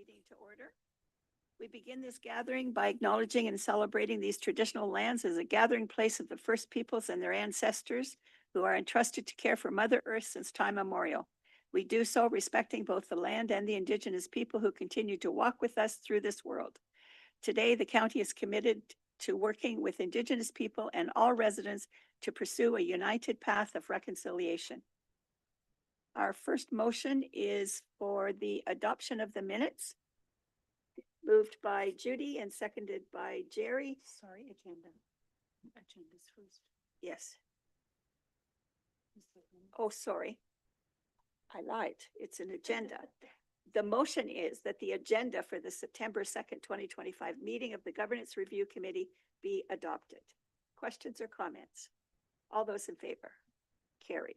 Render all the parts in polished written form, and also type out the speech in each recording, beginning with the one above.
meeting to order. We begin this gathering by acknowledging and celebrating these traditional lands as a gathering place of the first peoples and their ancestors who are entrusted to care for Mother Earth since time immemorial. We do so respecting both the land and the Indigenous people who continue to walk with us through this world. Today, the county is committed to working with Indigenous people and all residents to pursue a united path of reconciliation. Our first motion is for the adoption of the minutes, moved by Judy and seconded by Jerry. Sorry, agenda. Agenda's first. Yes. Oh, sorry. I lied. It's an agenda. The motion is that the agenda for the September 2nd, 2025 meeting of the Governance Review Committee be adopted. Questions or comments? All those in favor? Carried.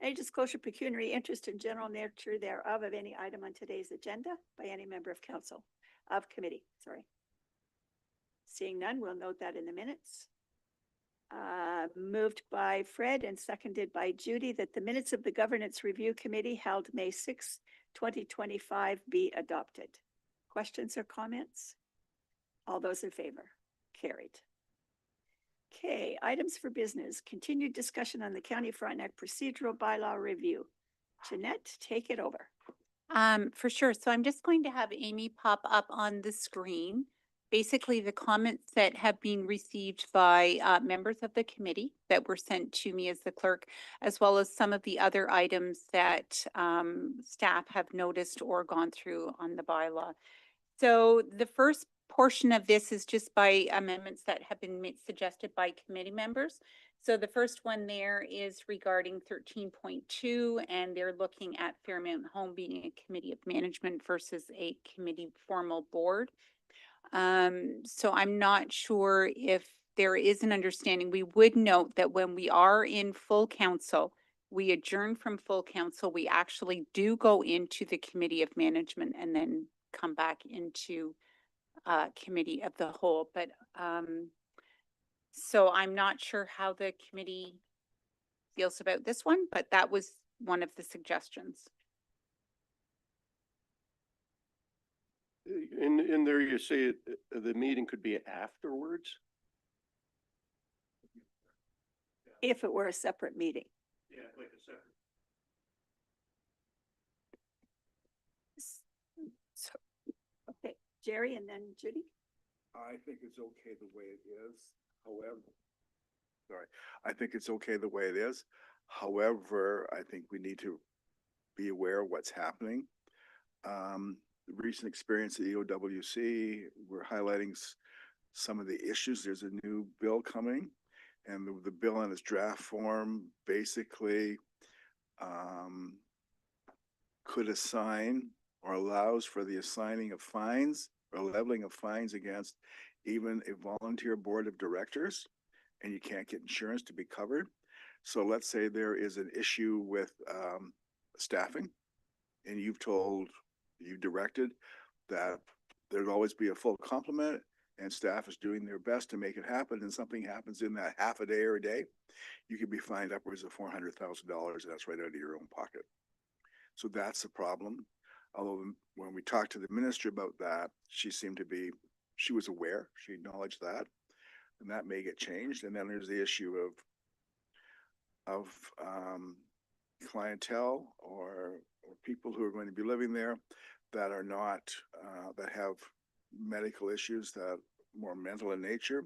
Any disclosure, pecuniary interest, and general nature thereof of any item on today's agenda by any member of council, of committee, sorry. Seeing none, we'll note that in the minutes. Moved by Fred and seconded by Judy that the minutes of the Governance Review Committee held May 6, 2025 be adopted. Questions or comments? All those in favor? Carried. Okay, items for business. Continued discussion on the County of Frontenac procedural bylaw review. Jeanette, take it over. For sure. So I'm just going to have Amy pop up on the screen. Basically, the comments that have been received by members of the committee that were sent to me as the clerk, as well as some of the other items that staff have noticed or gone through on the bylaw. So the first portion of this is just by amendments that have been suggested by committee members. So the first one there is regarding 13.2, and they're looking at Fairmount Home being a committee of management versus a committee formal board. So I'm not sure if there is an understanding. We would note that when we are in full council, we adjourn from full council, we actually do go into the committee of management and then come back into committee of the whole. But so I'm not sure how the committee feels about this one, but that was one of the suggestions. In there, you say the meeting could be afterwards? If it were a separate meeting. Yeah, like a separate. So, okay, Jerry and then Judy. I think it's okay the way it is. However, I think it's okay the way it is. However, I think we need to be aware of what's happening. The recent experience at EOWC, we're highlighting some of the issues. There's a new bill coming, and the bill in its draft form basically could assign or allows for the assigning of fines or leveling of fines against even a volunteer board of directors, and you can't get insurance to be covered. So let's say there is an issue with staffing, and you directed that there'd always be a full complement and staff is doing their best to make it happen, and something happens in that half a day or a day, you could be fined upwards of $400,000, and that's right out of your own pocket. So that's a problem. Although when we talked to the minister about that, she was aware, she acknowledged that, and that may get changed. And then there's the issue of clientele or people who are going to be living there that are not, that have medical issues that are more mental in nature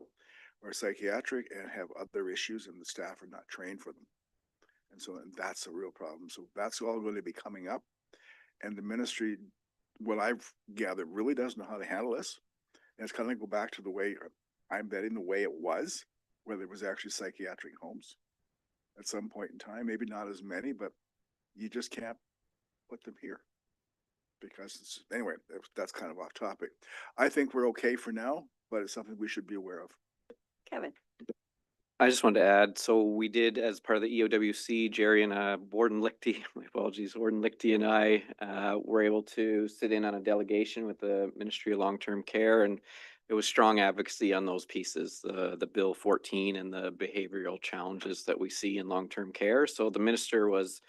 or psychiatric and have other issues, and the staff are not trained for them. And so that's a real problem. So that's all going to be coming up. And the ministry, what I've gathered, really doesn't know how to handle this. And it's kind of go back to the way, I'm betting the way it was, where there was actually psychiatric homes at some point in time, maybe not as many, but you just can't put them here. Because anyway, that's kind of off topic. I think we're okay for now, but it's something we should be aware of. Kevin. I just wanted to add, so we did, as part of the EOWC, Jerry and Warden Lichty, my apologies, Warden Lichty and I were able to sit in on a delegation with the Ministry of Long-Term Care, and it was strong advocacy on those pieces, the Bill 14 and the behavioral challenges that we see in long-term care. So the minister was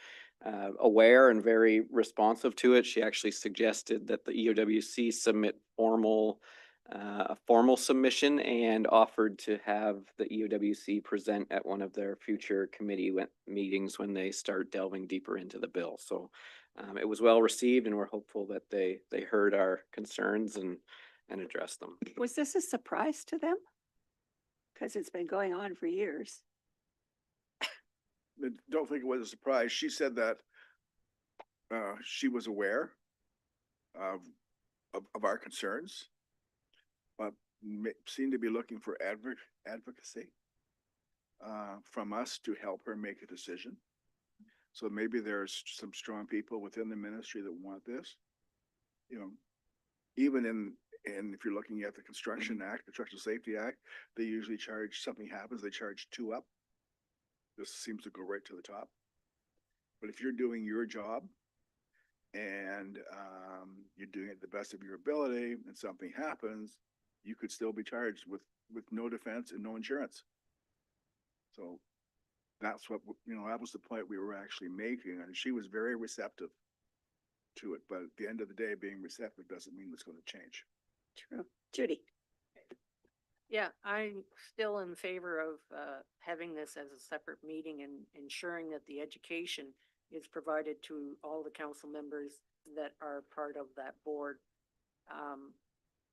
aware and very responsive to it. She actually suggested that the EOWC submit a formal submission and offered to have the EOWC present at one of their future committee meetings when they start delving deeper into the bill. So it was well received, and we're hopeful that they heard our concerns and addressed them. Was this a surprise to them? Because it's been going on for years. I don't think it was a surprise. She said that she was aware of, of our concerns, but seemed to be looking for advocacy from us to help her make a decision. So maybe there's some strong people within the ministry that want this. You know, even in if you're looking at the Construction Act, Construction Safety Act, they usually charge, something happens, they charge 2 up. This seems to go right to the top. But if you're doing your job and you're doing it the best of your ability and something happens, you could still be charged with no defense and no insurance. So that's what, you know, that was the point we were actually making, and she was very receptive to it. But at the end of the day, being receptive doesn't mean it's going to change. True. Judy? Yeah, I'm still in favor of having this as a separate meeting and ensuring that the education is provided to all the council members that are part of that board.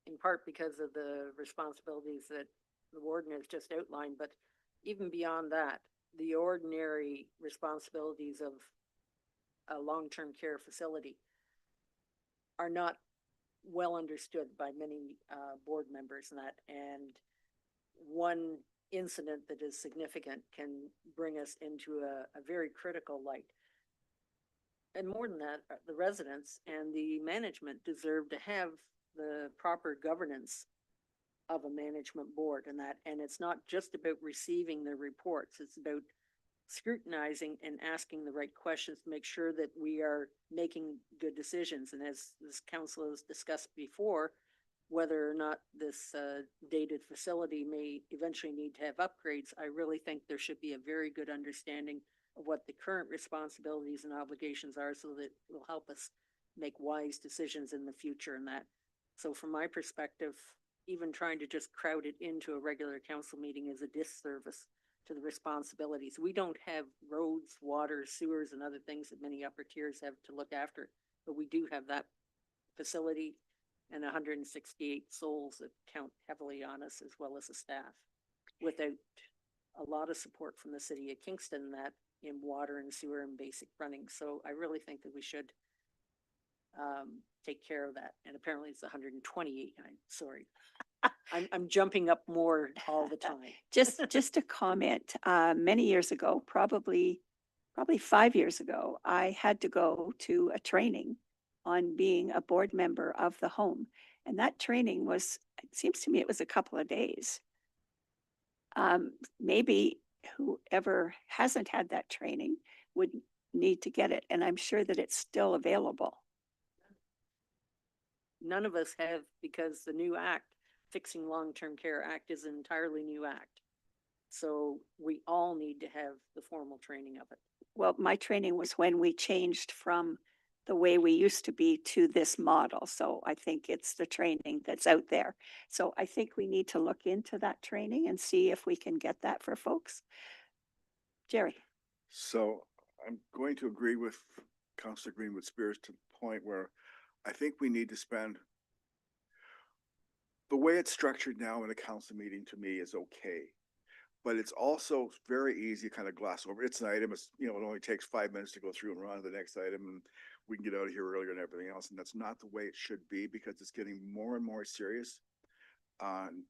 In part because of the responsibilities that the warden has just outlined, but even beyond that, the ordinary responsibilities of a long-term care facility are not well understood by many board members, and one incident that is significant can bring us into a very critical light. And more than that, the residents and the management deserve to have the proper governance of a management board, and it's not just about receiving the reports, it's about scrutinizing and asking the right questions to make sure that we are making good decisions. And as this council has discussed before, whether or not this dated facility may eventually need to have upgrades, I really think there should be a very good understanding of what the current responsibilities and obligations are, so that it will help us make wise decisions in the future. And that, so from my perspective, even trying to just crowd it into a regular council meeting is a disservice to the responsibilities. We don't have roads, water, sewers, and other things that many upper tiers have to look after, but we do have that facility and 168 souls that count heavily on us, as well as the staff, without a lot of support from the city of Kingston that in water and sewer and basic running. So I really think that we should take care of that. And apparently it's 128. I'm sorry. I'm jumping up more all the time. Just a comment, many years ago, probably 5 years ago, I had to go to a training on being a board member of the home. And that training was, it seems to me it was a couple of days. Maybe whoever hasn't had that training would need to get it. And I'm sure that it's still available. None of us have, because the new act, Fixing Long-Term Care Act, is an entirely new act. So we all need to have the formal training of it. Well, my training was when we changed from the way we used to be to this model. So I think it's the training that's out there. So I think we need to look into that training and see if we can get that for folks. Jerry? So I'm going to agree with Councillor Greenwood Spears to the point where I think we need to spend, the way it's structured now in a council meeting to me is okay. But it's also very easy to kind of gloss over. It's an item, it's, you know, it only takes 5 minutes to go through and run to the next item, and we can get out of here earlier and everything else. And that's not the way it should be, because it's getting more and more serious.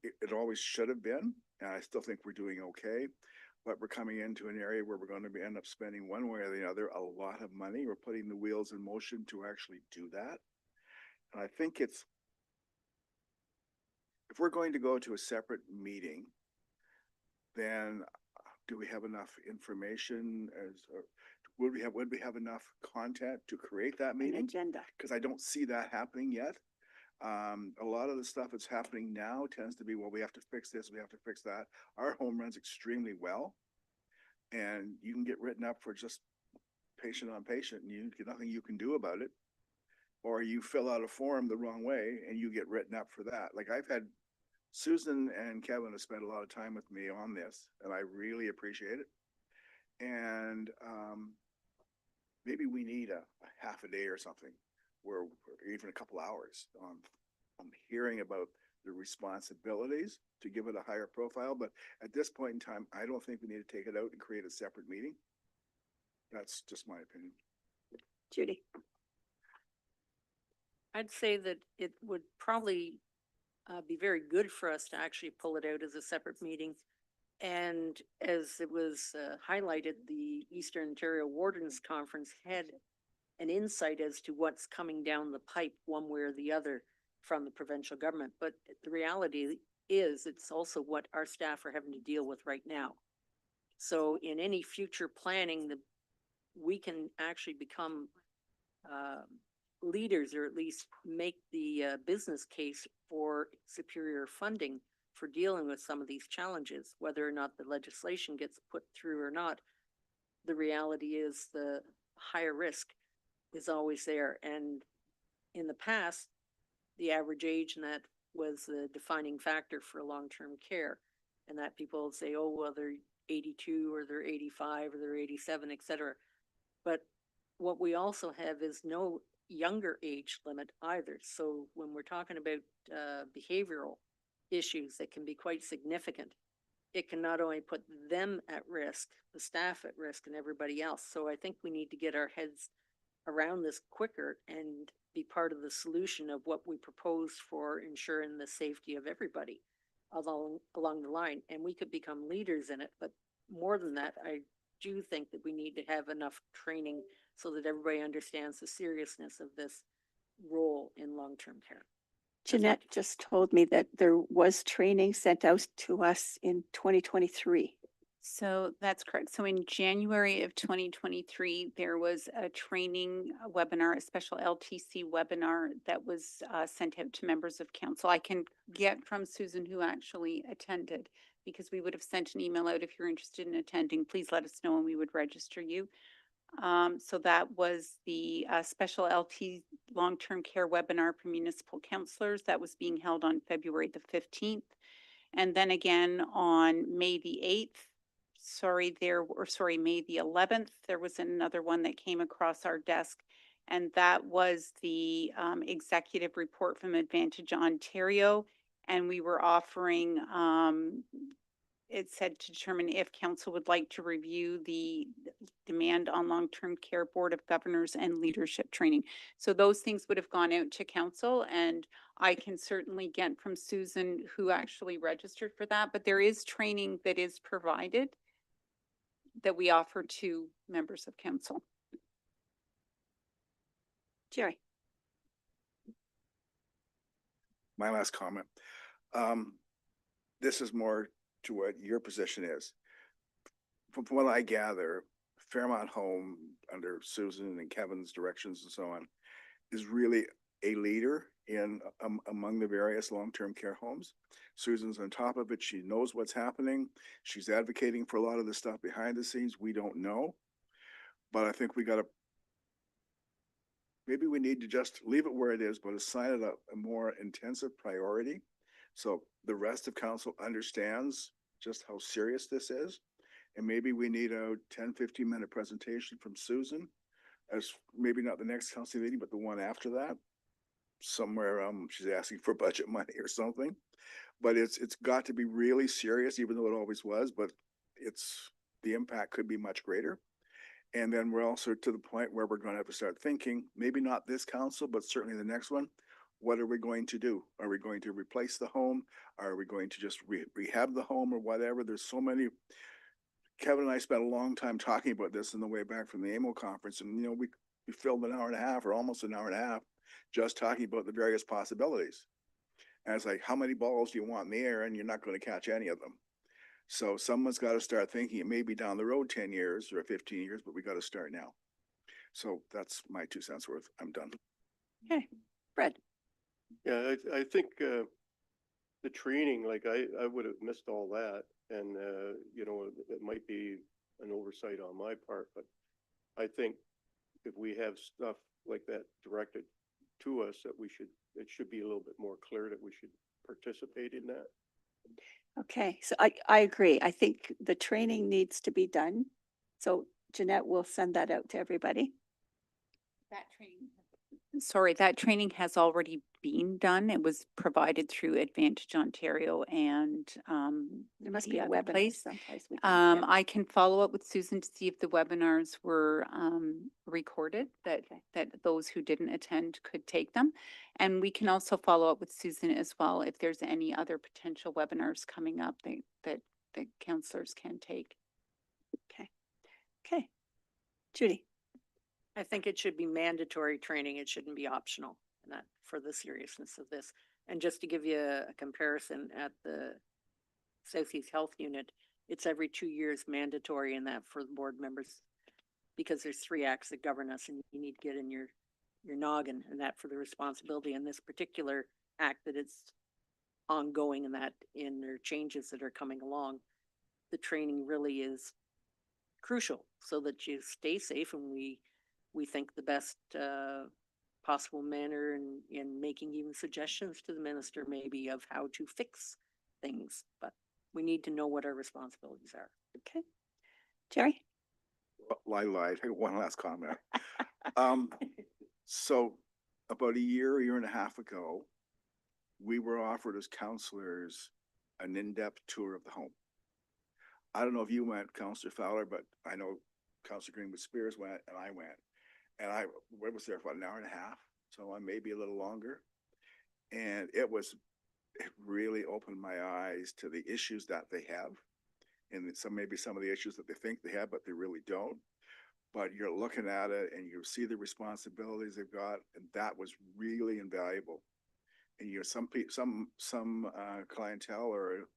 It always should have been, and I still think we're doing okay. But we're coming into an area where we're going to end up spending, one way or the other, a lot of money. We're putting the wheels in motion to actually do that. And I think it's, if we're going to go to a separate meeting, then do we have enough information would we have enough content to create that An meeting? agenda. Because I don't see that happening yet. A lot of the stuff that's happening now tends to be, well, we have to fix this, we have to fix that. Our home runs extremely well, and you can get written up for just patient on patient and nothing you can do about it. Or you fill out a form the wrong way and you get written up for that. Like I've had Susan and Kevin have spent a lot of time with me on this and I really appreciate it. And maybe we need a half a day or something where, or even a couple hours on hearing about the responsibilities to give it a higher profile. But at this point in time, I don't think we need to take it out and create a separate meeting. That's just my opinion. Judy? I'd say that it would probably be very good for us to actually pull it out as a separate meeting. And as it was highlighted, the Eastern Ontario Wardens Conference had an insight as to what's coming down the pipe one way or the other from the provincial government. But the reality is it's also what our staff are having to deal with right now. So in any future planning, we can actually become leaders, or at least make the business case for superior funding for dealing with some of these challenges, whether or not the legislation gets put through or not. The reality is the higher risk is always there. And in the past, the average age in that was the defining factor for long-term care. And that people say, oh, well, they're 82 or they're 85 or they're 87, et cetera. But what we also have is no younger age limit either. So when we're talking about behavioral issues that can be quite significant, it can not only put them at risk, the staff at risk, and everybody else. So I think we need to get our heads around this quicker and be part of the solution of what we propose for ensuring the safety of everybody along the line. And we could become leaders in it. But more than that, I do think that we need to have enough training so that everybody understands the seriousness of this role in long-term care. Jeanette just told me that there was training sent out to us in 2023. So that's correct. So in January of 2023, there was a training webinar, a special LTC webinar that was sent out to members of council. I can get from Susan who actually attended, because we would have sent an email out. If you're interested in attending, please let us know and we would register you. So that was the special LT long-term care webinar for municipal councillors that was being held on February the 15th. And then again on May the 8th, May the 11th, there was another one that came across our desk, and that was the executive report from Advantage Ontario. And we were offering, it said to determine if council would like to review the demand on long-term care board of governors and leadership training. So those things would have gone out to council, and I can certainly get from Susan who actually registered for that, but there is training that is provided that we offer to members of council. Jerry? My last comment. This is more to what your position is. From what I gather, Fairmont Home, under Susan and Kevin's directions and so on, is really a leader in among the various long-term care homes. Susan's on top of it. She knows what's happening. She's advocating for a lot of the stuff behind the scenes we don't know. But I think maybe we need to just leave it where it is, but assign it a more intensive priority. So the rest of council understands just how serious this is. And maybe we need a 10-15 minute presentation from Susan, as maybe not the next council meeting, but the one after that. Somewhere she's asking for budget money or something. But it's got to be really serious, even though it always was, but the impact could be much greater. And then we're also to the point where we're going to have to start thinking, maybe not this council, but certainly the next one. What are we going to do? Are we going to replace the home? Are we going to just rehab the home or whatever? There's so many. Kevin and I spent a long time talking about this on the way back from the AMO conference. And, we filled an hour and a half or almost an hour and a half just talking about the various possibilities. And it's like, how many balls do you want in the air? And you're not going to catch any of them. So someone's got to start thinking. It may be down the road 10 years or 15 years, but we got to start now. So that's my 2 cents worth. I'm done. Okay, Fred? Yeah, I think the training, like I would have missed all that. And, it might be an oversight on my part, but I think if we have stuff like that directed to us, that it should be a little bit more clear that we should participate in that. Okay, so I agree. I think the training needs to be done. So Jeanette will send that out to everybody. That training. Sorry, that training has already been done. It was provided through Advantage Ontario and There must the be a other webinar place. someplace. we can- yeah. I can follow up with Susan to see if the webinars were recorded, that those who didn't attend could take them. And we can also follow up with Susan as well if there's any other potential webinars coming up that counselors can take. Okay. Judy, I think it should be mandatory training. It shouldn't be optional, and that for the seriousness of this. And just to give you a comparison, at the Southeast Health Unit, it's every 2 years mandatory in that for the board members, because there's 3 acts that govern us, and you need to get in your noggin, and that for the responsibility in this particular act that it's ongoing, and that in their changes that are coming along, the training really is crucial so that you stay safe, and we think the best possible manner in making even suggestions to the minister maybe of how to fix things, but we need to know what our responsibilities are. okay. Jerry? Well, I lied. I got one last comment. So about a year and a half ago, we were offered as counselors an in-depth tour of the home. I don't know if you went, Counselor Fowler, but I know Counselor Greenwood Spears went and I went. And I was there for about an hour and a half, so maybe a little longer. And it really opened my eyes to the issues that they have. And maybe some of the issues that they think they have, but they really don't. But you're looking at it and you see the responsibilities they've got, and that was really invaluable. And some clientele or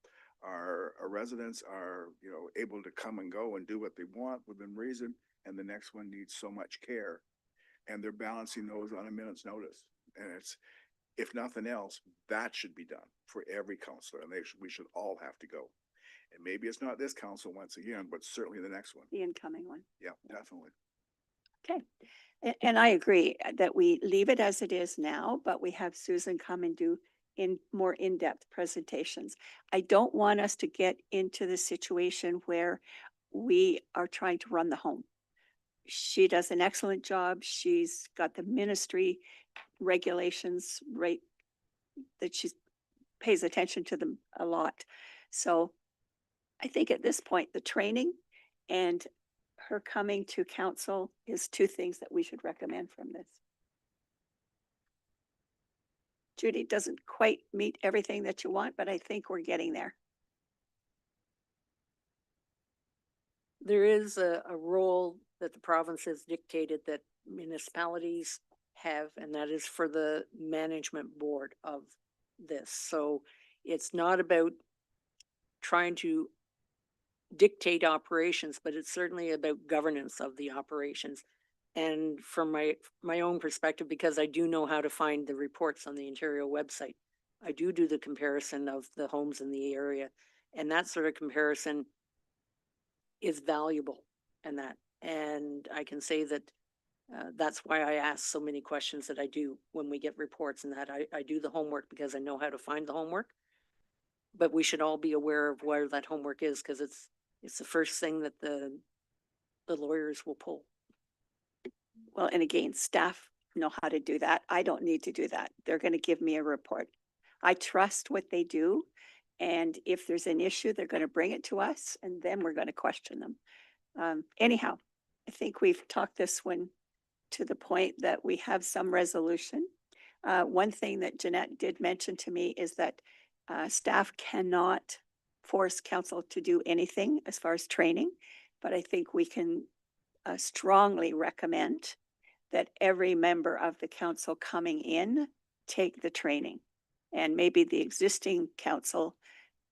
our residents are able to come and go and do what they want within reason, and the next one needs so much care, and they're balancing those on a minute's notice. And it's, if nothing else, that should be done for every counselor, and we should all have to go. And maybe it's not this council once again, but certainly the next one. The incoming one. Yeah, definitely. Okay. And I agree that we leave it as it is now, but we have Susan come and do more in-depth presentations. I don't want us to get into the situation where we are trying to run the home. She does an excellent job. She's got the ministry regulations right that she pays attention to them a lot. So I think at this point, the training and her coming to council is 2 things that we should recommend from this. Judy doesn't quite meet everything that you want, but I think we're getting there. There is a role that the province has dictated that municipalities have, and that is for the management board of this. So it's not about trying to dictate operations, but it's certainly about governance of the operations. And from my own perspective, because I do know how to find the reports on the Ontario website, I do the comparison of the homes in the area, and that sort of comparison is valuable in that. And I can say that that's why I ask so many questions that I do when we get reports, and that I do the homework because I know how to find the homework. But we should all be aware of where that homework is, because it's the first thing that the lawyers will pull. Well, and again, staff know how to do that. I don't need to do that. They're going to give me a report. I trust what they do. And if there's an issue, they're going to bring it to us, and then we're going to question them. Anyhow, I think we've talked this one to the point that we have some resolution. One thing that Jeanette did mention to me is that staff cannot force council to do anything as far as training, but I think we can strongly recommend that every member of the council coming in take the training, and maybe the existing council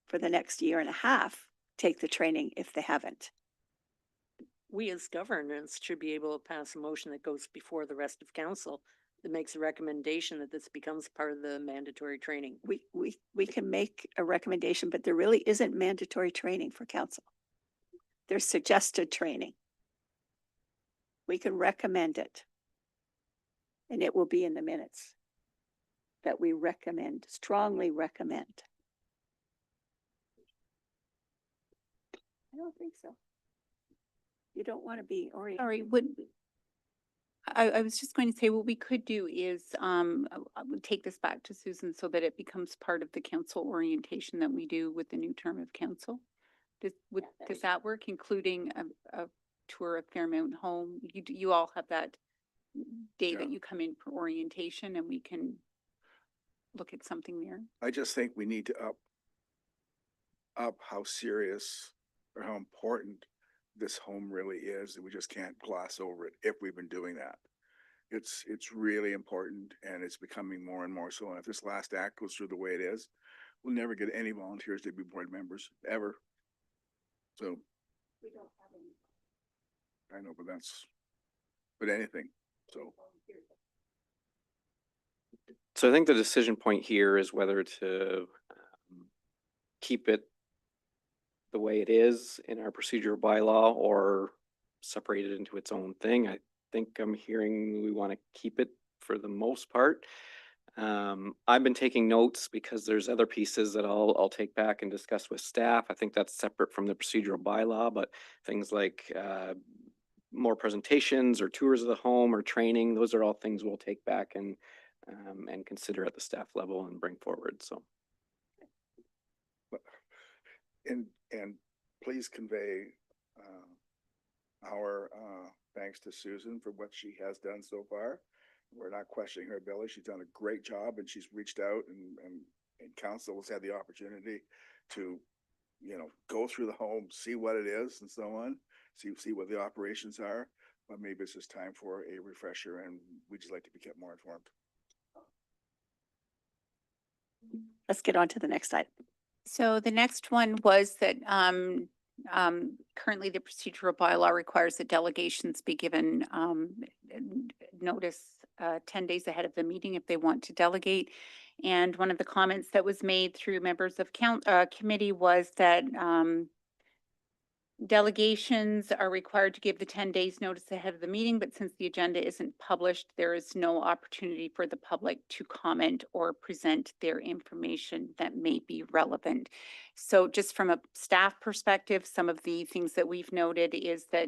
for the next year and a half take the training if they haven't. We as governance should be able to pass a motion that goes before the rest of council that makes a recommendation that this becomes part of the mandatory training. We can make a recommendation, but there really isn't mandatory training for council. There's suggested training. We can recommend it. And it will be in the minutes that we recommend, strongly recommend. I don't think so. You don't want to be oriented. Sorry, I was just going to say, what we could do is, I would take this back to Susan so that it becomes part of the council orientation that we do with the new term of council. Does, that does would- that work, including a tour of Fairmount Home? You all have that day that Yeah. you come in for orientation and we can look at something there. I just think we need to up how serious or how important this home really is, and we just can't gloss over it if we've been doing that. It's really important and it's becoming more and more so. And if this last act goes through the way it is, we'll never get any volunteers to be board members, ever. So, We don't have any I know, but anything, so. volunteers. So I think the decision point here is whether to keep it the way it is in our procedural bylaw or separate it into its own thing. I think I'm hearing we want to keep it for the most part. I've been taking notes because there's other pieces that I'll take back and discuss with staff. I think that's separate from the procedural bylaw, but things like more presentations or tours of the home or training, those are all things we'll take back and consider at the staff level and bring forward. So And please convey our thanks to Susan for what she has done so far. We're not questioning her ability. She's done a great job and she's reached out and council has had the opportunity to, go through the home, see what it is and so on, see what the operations are. But maybe it's just time for a refresher and we'd just like to be kept more informed. Let's get on to the next item. So the next one was that currently the procedural bylaw requires that delegations be given notice 10 days ahead of the meeting if they want to delegate. And one of the comments that was made through members of committee was that delegations are required to give the 10 days notice ahead of the meeting, but since the agenda isn't published, there is no opportunity for the public to comment or present their information that may be relevant. So just from a staff perspective, some of the things that we've noted is that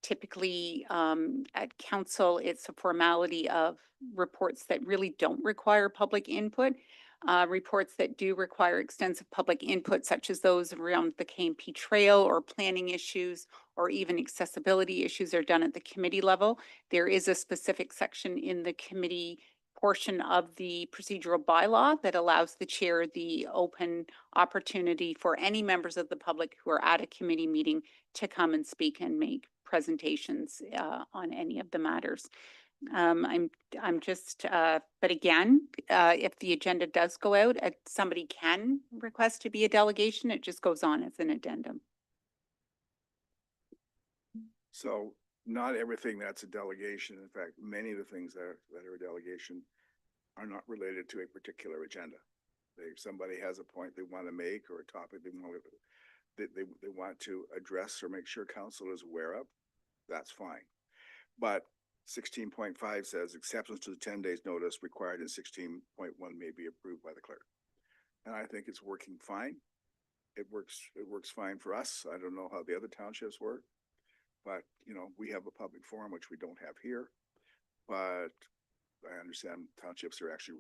typically at council, it's a formality of reports that really don't require public input. Reports that do require extensive public input, such as those around the KMP trail or planning issues, or even accessibility issues, are done at the committee level. There is a specific section in the committee portion of the procedural bylaw that allows the chair the open opportunity for any members of the public who are at a committee meeting to come and speak and make presentations on any of the matters. I'm just, but again, if the agenda does go out, somebody can request to be a delegation. It just goes on as an addendum. So not everything that's a delegation. In fact, many of the things that are a delegation are not related to a particular agenda. If somebody has a point they want to make or a topic they want to address or make sure council is aware of, that's fine. But 16.5 says acceptance to the 10 days notice required in 16.1 may be approved by the clerk. And I think it's working fine. It works fine for us. I don't know how the other townships work, but we have a public forum, which we don't have here. But I understand townships are actually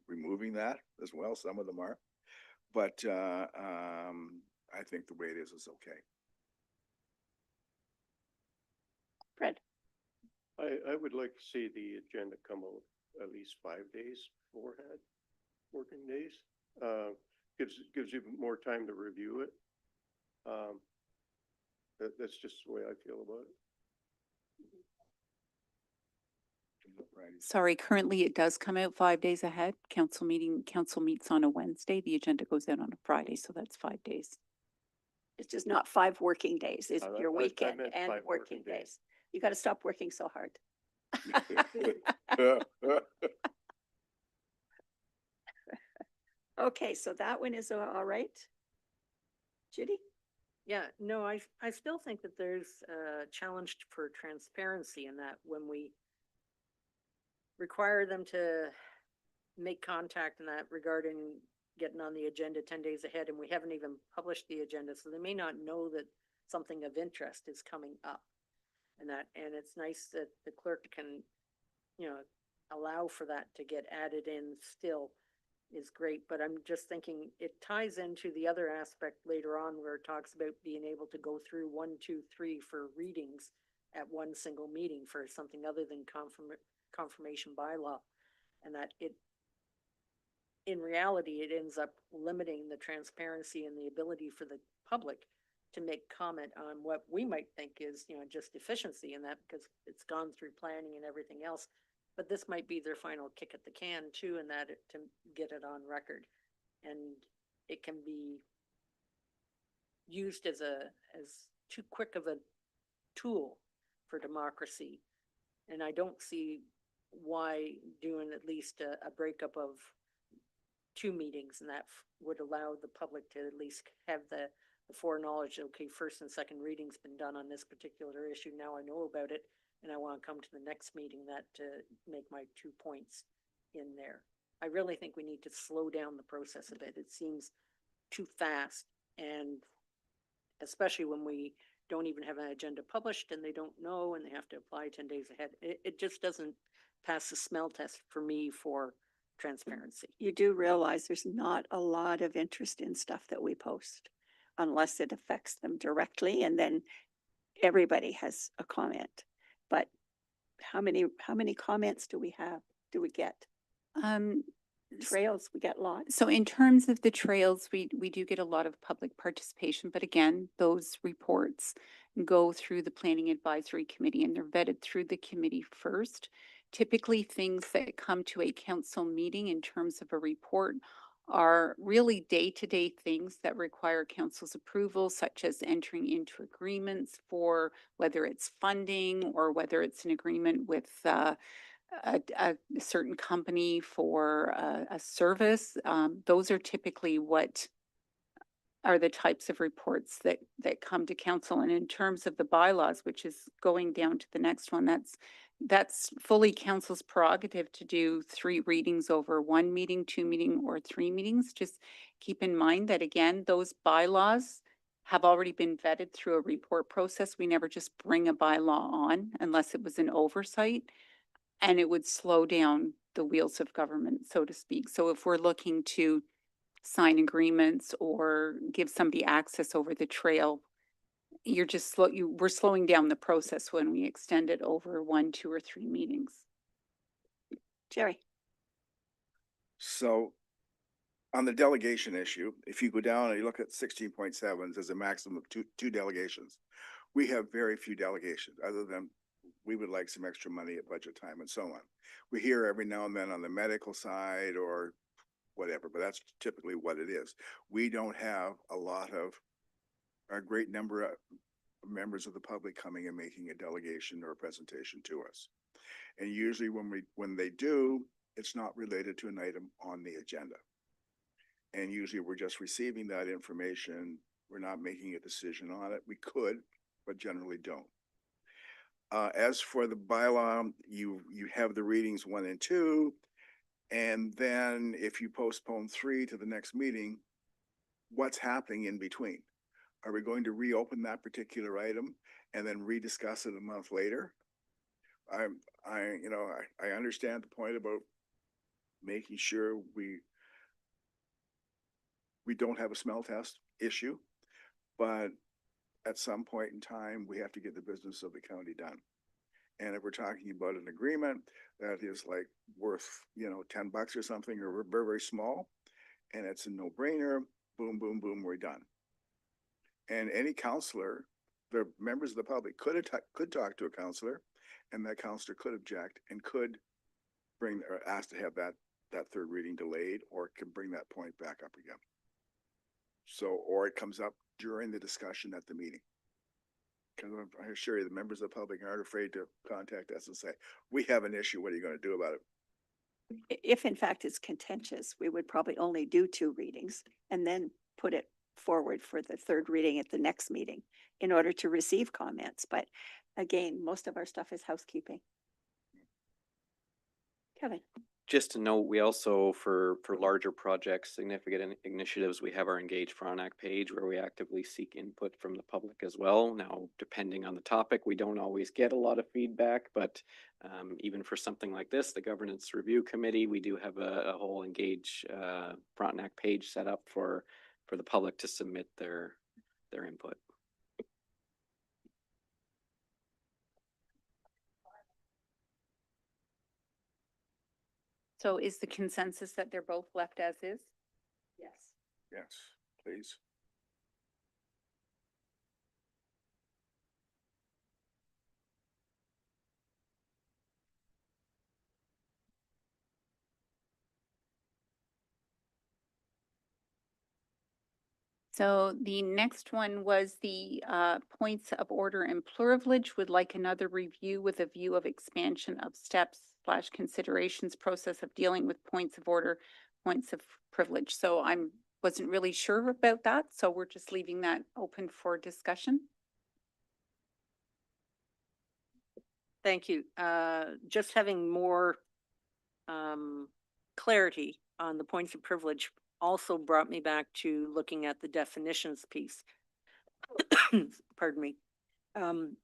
removing that as well. Some of them are, but I think the way it is okay. Fred, I would like to see the agenda come out at least 5 days beforehand, working days. Gives you more time to review it. That's just the way I feel about it. Sorry, currently it does come out 5 days ahead. Council meets on a Wednesday. The agenda goes out on a Friday, so that's 5 days. it's just not 5 working days. It's I your meant weekend 5 and working working days. days. You got to stop working so hard. Okay, so that one is all right. Judy? Yeah, no, I still think that there's a challenge for transparency in that when we require them to make contact in that regarding getting on the agenda 10 days ahead, and we haven't even published the agenda, so they may not know that something of interest is coming up. And it's nice that the clerk can, you know, allow for that to get added in still is great, but I'm just thinking it ties into the other aspect later on where it talks about being able to go through 1, 2, 3 for readings at one single meeting for something other than confirmation bylaw. And that it, in reality, it ends up limiting the transparency and the ability for the public to make comment on what we might think is, you know, just deficiency in that because it's gone through planning and everything else. But this might be their final kick at the can too, and that to get it on record. And it can be used as too quick of a tool for democracy. And I don't see why doing at least a breakup of 2 meetings, and that would allow the public to at least have the foreknowledge, okay, first and second reading's been done on this particular issue. Now I know about it and I want to come to the next meeting that to make my 2 points in there. I really think we need to slow down the process a bit. It seems too fast, and especially when we don't even have an agenda published and they don't know and they have to apply 10 days ahead. It just doesn't pass the smell test for me for transparency. You do realize there's not a lot of interest in stuff that we post unless it affects them directly, and then everybody has a comment. But how many comments do we get? Trails, we get lots. So in terms of the trails, we do get a lot of public participation, but again, those reports go through the Planning Advisory Committee and they're vetted through the committee first. Typically, things that come to a council meeting in terms of a report are really day-to-day things that require council's approval, such as entering into agreements for whether it's funding or whether it's an agreement with a certain company for a service. Those are typically what are the types of reports that come to council. And in terms of the bylaws, which is going down to the next one, that's fully council's prerogative to do 3 readings over 1 meeting, 2 meeting, or 3 meetings. Just keep in mind that again, those bylaws have already been vetted through a report process. We never just bring a bylaw on unless it was an oversight, and it would slow down the wheels of government, so to speak. So if we're looking to sign agreements or give somebody access over the trail, we're slowing down the process when we extend it over 1, 2, or 3 meetings. Jerry? So on the delegation issue, if you go down and you look at 16.7, there's a maximum of two delegations. We have very few delegations other than we would like some extra money at budget time and so on. We hear every now and then on the medical side or whatever, but that's typically what it is. We don't have a great number of members of the public coming and making a delegation or a presentation to us. And usually when they do, it's not related to an item on the agenda. And usually we're just receiving that information. We're not making a decision on it. We could, but generally don't. As for the bylaw, you have the readings 1 and 2, and then if you postpone 3 to the next meeting, what's happening in between? Are we going to reopen that particular item and then rediscuss it a month later? I understand the point about making sure we don't have a smell test issue, but at some point in time, we have to get the business of the county done. And if we're talking about an agreement that is like worth, $10 or something, or very, very small, and it's a no-brainer, boom, boom, boom, we're done. And any counselor, the members of the public could talk to a counselor, and that counselor could object and could bring or ask to have that 3rd reading delayed, or can bring that point back up again. So, or it comes up during the discussion at the meeting. Because I assure you, the members of the public aren't afraid to contact us and say, we have an issue, what are you going to do about it? If in fact it's contentious, we would probably only do 2 readings and then put it forward for the 3rd reading at the next meeting in order to receive comments. But again, most of our stuff is housekeeping. Kevin. Just to note, we also, for larger projects, significant initiatives, we have our Engage Frontenac page where we actively seek input from the public as well. Now, depending on the topic, we don't always get a lot of feedback, but even for something like this, the Governance Review Committee, we do have a whole Engage Frontenac page set up for the public to submit their input. So is the consensus that they're both left as is? Yes. Yes, please. So the next one was the points of order and privilege would like another review with a view of expansion of steps/considerations process of dealing with points of order, points of privilege. So wasn't really sure about that, so we're just leaving that open for discussion. Thank you. Just having more clarity on the points of privilege also brought me back to looking at the definitions piece. Pardon me. And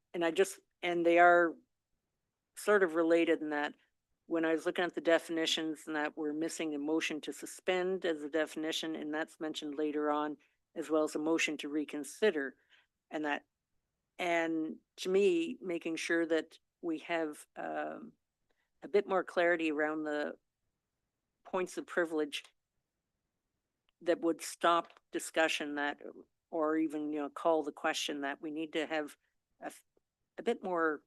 they are sort of related in that when I was looking at the definitions and that we're missing a motion to suspend as a definition, and that's mentioned later on, as well as a motion to reconsider. And to me, making sure that we have a bit more clarity around the points of privilege that would stop discussion or even, call the question, that we need to have a bit more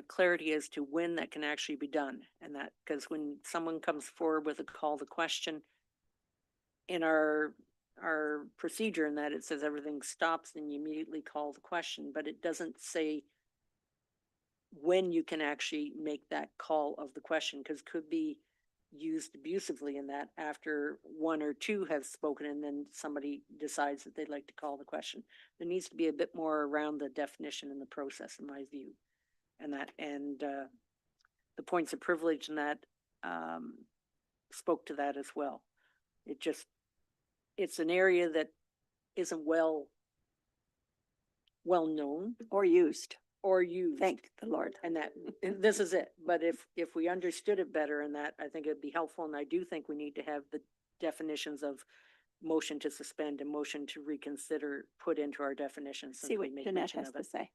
clarity as to when that can actually be done. And that, because when someone comes forward with a call to question in our procedure, and that it says everything stops and you immediately call the question, but it doesn't say when you can actually make that call of the question, because could be used abusively in that after one or two have spoken and then somebody decides that they'd like to call the question. There needs to be a bit more around the definition and the process, in my view. And the points of privilege and that spoke to that as well. It's an area that isn't well known Or used. or used. Thank the Lord. And this is it. But if we understood it better, and that, I think it'd be helpful. And I do think we need to have the definitions of motion to suspend and motion to reconsider put into our definitions. since See we what made Jeanette mention has of to it. say.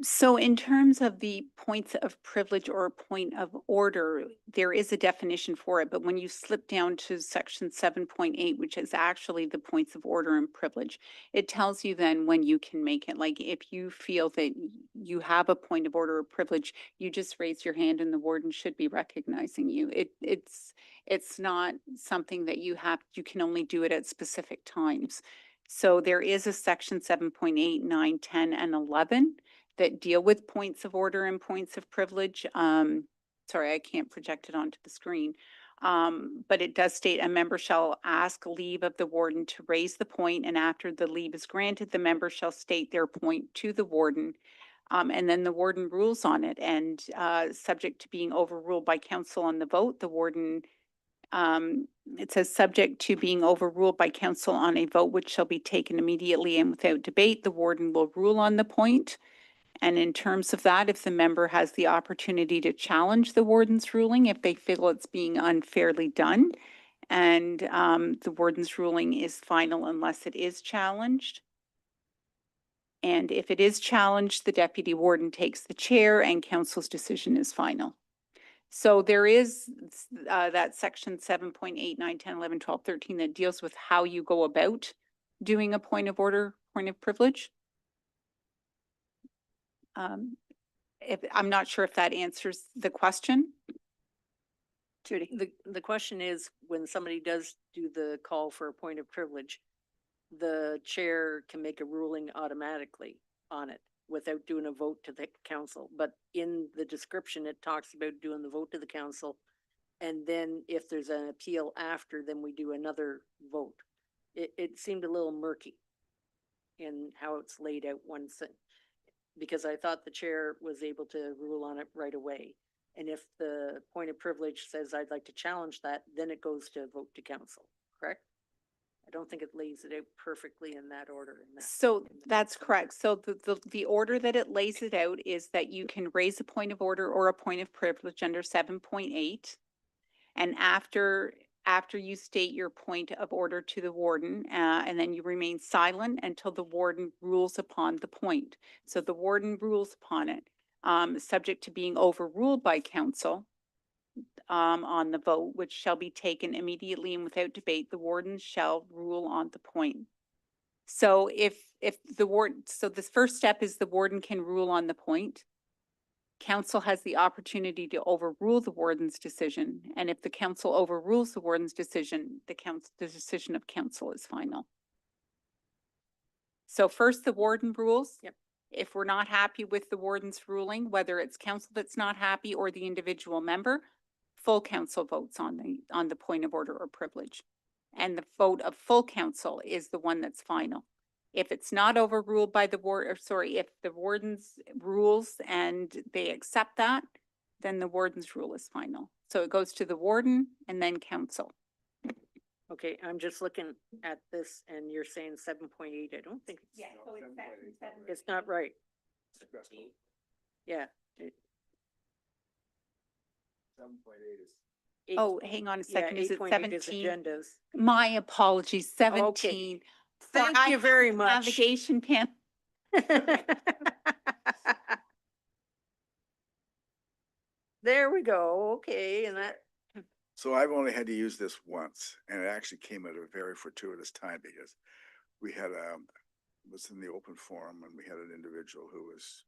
So in terms of the points of privilege or point of order, there is a definition for it, but when you slip down to section 7.8, which is actually the points of order and privilege, it tells you then when you can make it. Like if you feel that you have a point of order or privilege, you just raise your hand and the warden should be recognizing you. It's not something that you can only do it at specific times. So there is a section 7.8, 9, 10, and 11 that deal with points of order and points of privilege. Sorry, I can't project it onto the screen. But it does state a member shall ask leave of the warden to raise the point, and after the leave is granted, the member shall state their point to the warden. And then the warden rules on it, and subject to being overruled by council on the vote, the warden it says subject to being overruled by council on a vote which shall be taken immediately and without debate, the warden will rule on the point. And in terms of that, if the member has the opportunity to challenge the warden's ruling, if they feel it's being unfairly done, and the warden's ruling is final unless it is challenged. And if it is challenged, the deputy warden takes the chair and council's decision is final. So there is that section 7.8, 9, 10, 11, 12, 13 that deals with how you go about doing a point of order, point of privilege. I'm not sure if that answers the question. Judy. The question is, when somebody does do the call for a point of privilege, the chair can make a ruling automatically on it without doing a vote to the council. But in the description, it talks about doing the vote to the council. And then if there's an appeal after, then we do another vote. It seemed a little murky in how it's laid out. because I thought the chair was able to rule on it right away. And if the point of privilege says I'd like to challenge that, then it goes to vote to council, correct? I don't think it lays it out perfectly in that order. So that's correct. So the order that it lays it out is that you can raise a point of order or a point of privilege under 7.8. And after you state your point of order to the warden, and then you remain silent until the warden rules upon the point. So the warden rules upon it, subject to being overruled by council on the vote, which shall be taken immediately and without debate. The warden shall rule on the point. So if the warden, so this first step is the warden can rule on the point. Council has the opportunity to overrule the warden's decision, and if the council overrules the warden's decision, the decision of council is final. So first, the warden rules. Yep. If we're not happy with the warden's ruling, whether it's council that's not happy or the individual member, full council votes on the point of order or privilege. And the vote of full council is the one that's final. If it's not overruled by the if the warden's rules and they accept that, then the warden's rule is final. So it goes to the warden and then council. Okay, I'm just looking at this and you're saying 7.8. I don't think it's not right. Yeah. 7.8 is. Oh, hang on a second. Is it 8.8 is 17? agendas. My apologies, 17. For Thank I you have very a much. Navigation pen. There we go. Okay, and that, So I've only had to use this once, and it actually came at a very fortuitous time because we had was in the open forum, and we had an individual who was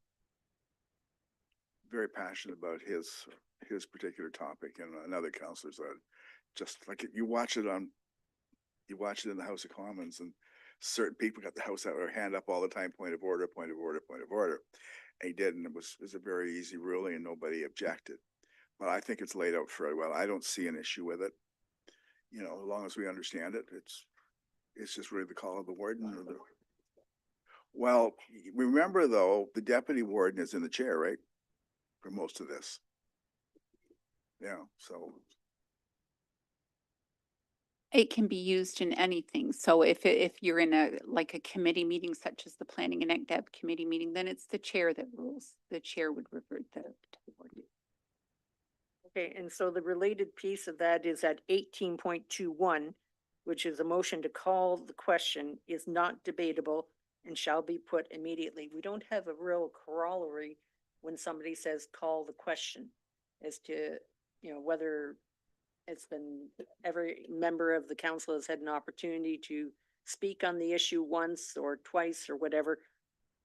very passionate about his particular topic, and another counselor said, just like you watch it in the House of Commons, and certain people got the house out, their hand up all the time, point of order, point of order, point of order. And he did, and it was a very easy ruling, and nobody objected. But I think it's laid out very well. I don't see an issue with it. You know, as long as we understand it, it's just really the call of the warden. Or the... Well, remember though, the deputy warden is in the chair, right? For most of this. Yeah, so. It can be used in anything. So if you're in a committee meeting such as the Planning and Dev committee meeting, then it's the chair that rules. The chair would revert to the board. okay, and so the related piece of that is at 18.21, which is a motion to call the question is not debatable and shall be put immediately. We don't have a real corollary when somebody says call the question as to, whether it's been, every member of the council has had an opportunity to speak on the issue once or twice or whatever,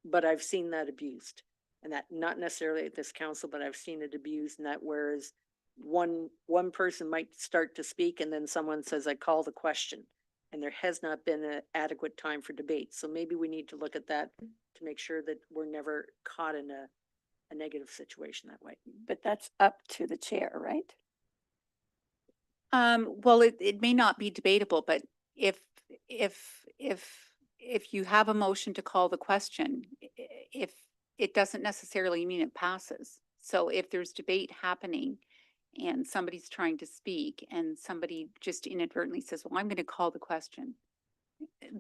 but I've seen that abused. And that not necessarily at this council, but I've seen it abused, and that whereas one person might start to speak and then someone says, I call the question, and there has not been an adequate time for debate. So maybe we need to look at that to make sure that we're never caught in a negative situation that way. But that's up to the chair, right? Well, it may not be debatable, but if you have a motion to call the question, if it doesn't necessarily mean it passes. So if there's debate happening and somebody's trying to speak and somebody just inadvertently says, well, I'm going to call the question,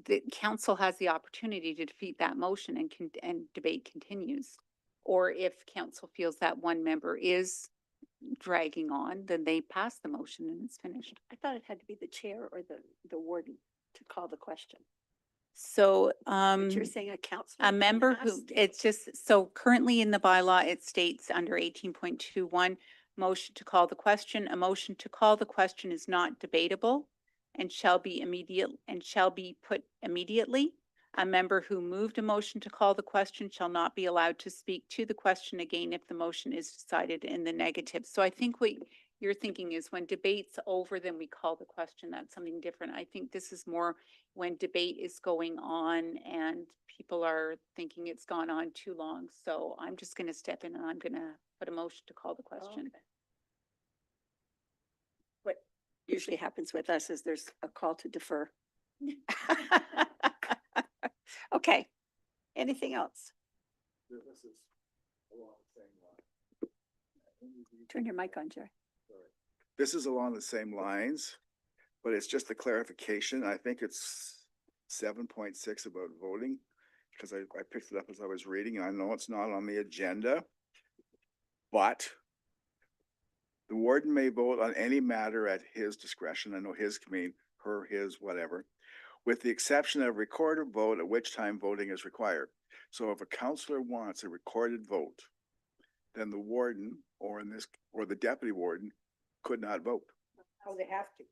the council has the opportunity to defeat that motion and debate continues. Or if council feels that one member is dragging on, then they pass the motion and it's finished. I thought it had to be the chair or the warden to call the question. So, But you're saying a councillor? a member who, it's just, so currently in the bylaw, it states under 18.21, motion to call the question. A motion to call the question is not debatable and shall be put immediately. A member who moved a motion to call the question shall not be allowed to speak to the question again if the motion is decided in the negative. So I think what you're thinking is when debate's over, then we call the question. That's something different. I think this is more when debate is going on and people are thinking it's gone on too long. So I'm just going to step in and I'm going to put a motion to call the question. Okay. What usually happens with us is there's a call to defer. Okay, anything else? This is along the same line. Turn your mic on, Jerry. This is along the same lines, but it's just a clarification. I think it's 7.6 about voting. Because I picked it up as I was reading, and I know it's not on the agenda. But the warden may vote on any matter at his discretion. I know his can mean her, his, whatever, with the exception of recorded vote, at which time voting is required. So if a counselor wants a recorded vote, then the warden, or the deputy warden, could not vote. Oh, they have to.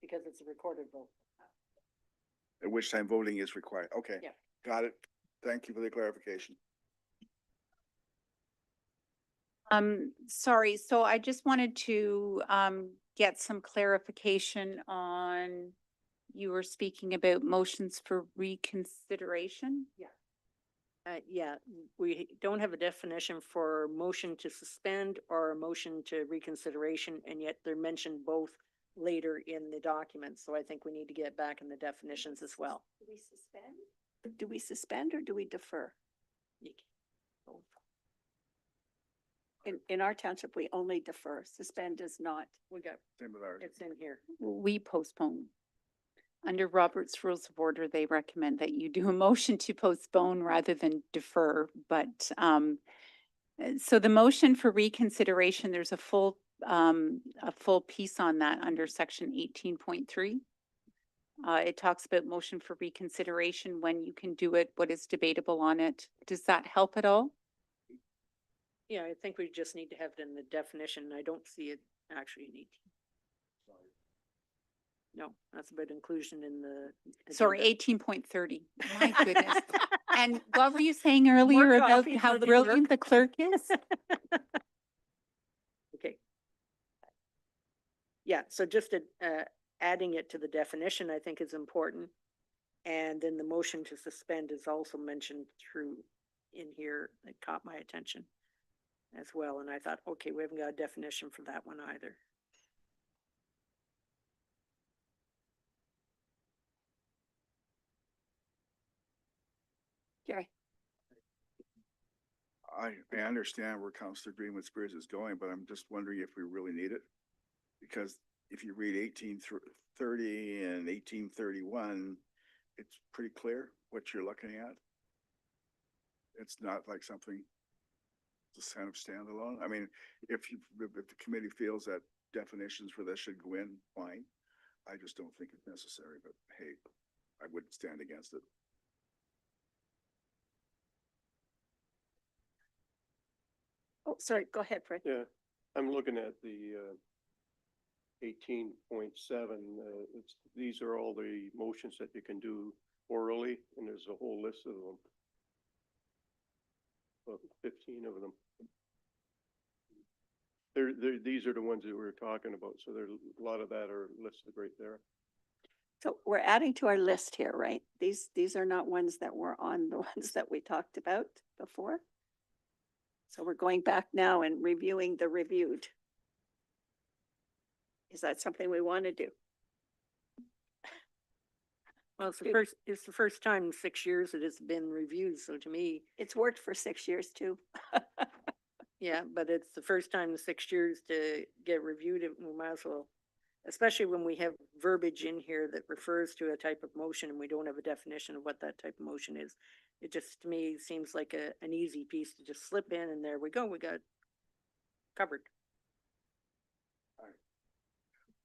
Because it's a recorded vote. At which time voting is required. Okay, Yeah. got it. Thank you for the clarification. Sorry, so I just wanted to, get some clarification on, you were speaking about motions for reconsideration? Yeah, we don't have a definition for motion to suspend or a motion to reconsideration, and yet they're mentioned both later in the document. So I think we need to get back in the definitions as well. Do we suspend? Do we suspend or do we defer? You can- both. In our township, we only defer. Suspend is not. We got, Same with ours. it's in here. We postpone. Under Robert's Rules of Order, they recommend that you do a motion to postpone rather than defer, but, so the motion for reconsideration, there's a full piece on that under section 18.3. It talks about motion for reconsideration, when you can do it, what is debatable on it. Does that help at all? Yeah, I think we just need to have it in the definition. I don't see it actually in 18. No, that's about inclusion in the. Sorry, agenda. 18.30. My goodness. And what were you saying earlier More about coffee how for the brilliant the clerk is? Okay. Yeah, so just adding it to the definition, I think is important. And then the motion to suspend is also mentioned through in here. That caught my attention as well. And I thought, okay, we haven't got a definition for that one either. Jerry, I understand where Councillor Greenwood Spears is going, but I'm just wondering if we really need it. Because if you read 1830 and 1831, it's pretty clear what you're looking at. It's not like something just kind of standalone. I mean, if the committee feels that definitions for this should go in, fine. I just don't think it's necessary, but hey, I wouldn't stand against it. oh, sorry, go ahead, Fred. Yeah, I'm looking at the 18.7. These are all the motions that you can do orally, and there's a whole list of them. About 15 of them. These are the ones that we're talking about, so there's a lot of that are listed right there. So we're adding to our list here, right? These are not ones that were on the ones that we talked about before. So we're going back now and reviewing the reviewed. Is that something we want to do? Well, it's the Good. first time in 6 years it has been reviewed. So to me, It's worked for 6 years too. yeah, but it's the first time in 6 years to get reviewed. We might as well, especially when we have verbiage in here that refers to a type of motion and we don't have a definition of what that type of motion is. It just, to me, seems like an easy piece to just slip in and there we go. We got it covered.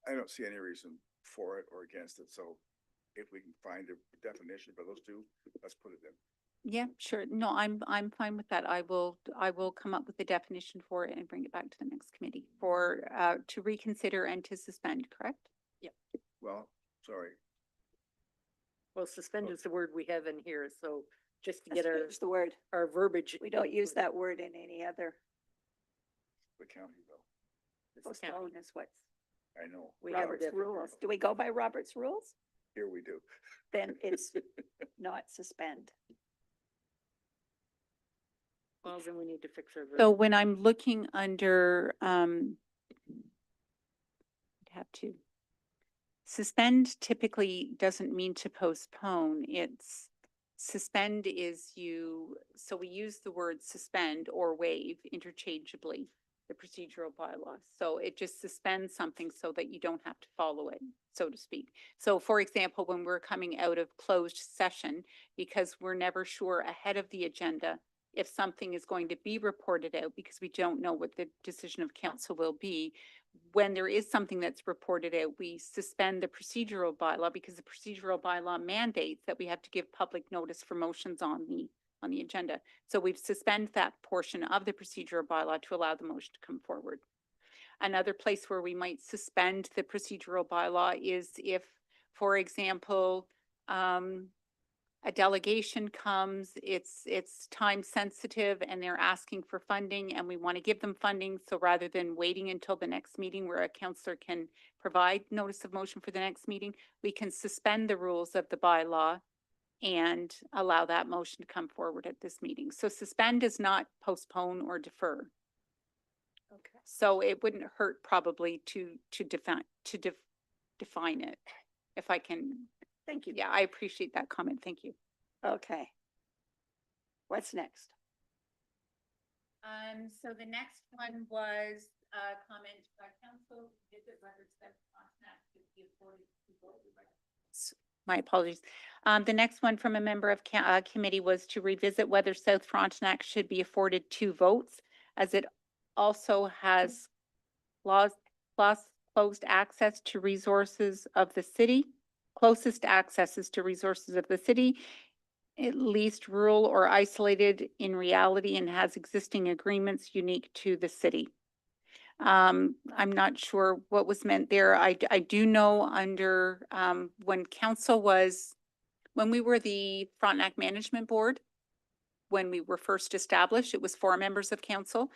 I don't see any reason for it or against it, so if we can find a definition for those two, let's put it in. Yeah, sure. No, I'm fine with that. I will come up with the definition for it and bring it back to the next committee for, to reconsider and to suspend, correct? Well, sorry, Well, suspend is the word we have in here. So just to Let's get change the word. our verbiage. We don't use that word in any other. the county though, It's the county. Postpone is what I know, We have a Robert's different rules. word. Do we go by Robert's rules? here we do. Then it's not suspend. Well, then we need to fix our. So verbiage. when I'm looking under, I'd have to. Suspend typically doesn't mean to postpone. It's Suspend is so we use the word suspend or waive interchangeably, the procedural bylaw. So it just suspends something so that you don't have to follow it, so to speak. So for example, when we're coming out of closed session, because we're never sure ahead of the agenda if something is going to be reported out, because we don't know what the decision of council will be, when there is something that's reported out, we suspend the procedural bylaw because the procedural bylaw mandates that we have to give public notice for motions on the agenda. So we've suspended that portion of the procedural bylaw to allow the motion to come forward. Another place where we might suspend the procedural bylaw is if, for example, a delegation comes, it's time sensitive and they're asking for funding and we want to give them funding. So rather than waiting until the next meeting where a counselor can provide notice of motion for the next meeting, we can suspend the rules of the bylaw and allow that motion to come forward at this meeting. So suspend does not postpone or defer. Okay. So it wouldn't hurt probably to define it, if I can. Thank you. Yeah, I appreciate that comment. Thank you. Okay. What's next? So the next one was a comment by council, visit whether South Frontenac should be afforded to my apologies. The next one from a member of committee was to revisit whether South Frontenac should be afforded 2 votes, as it also has closed access to resources of the city. Closest accesses to resources of the city, at least rural or isolated in reality, and has existing agreements unique to the city. I'm not sure what was meant there. I do know under, when we were the Frontenac Management Board, when we were first established, it was 4 members of council.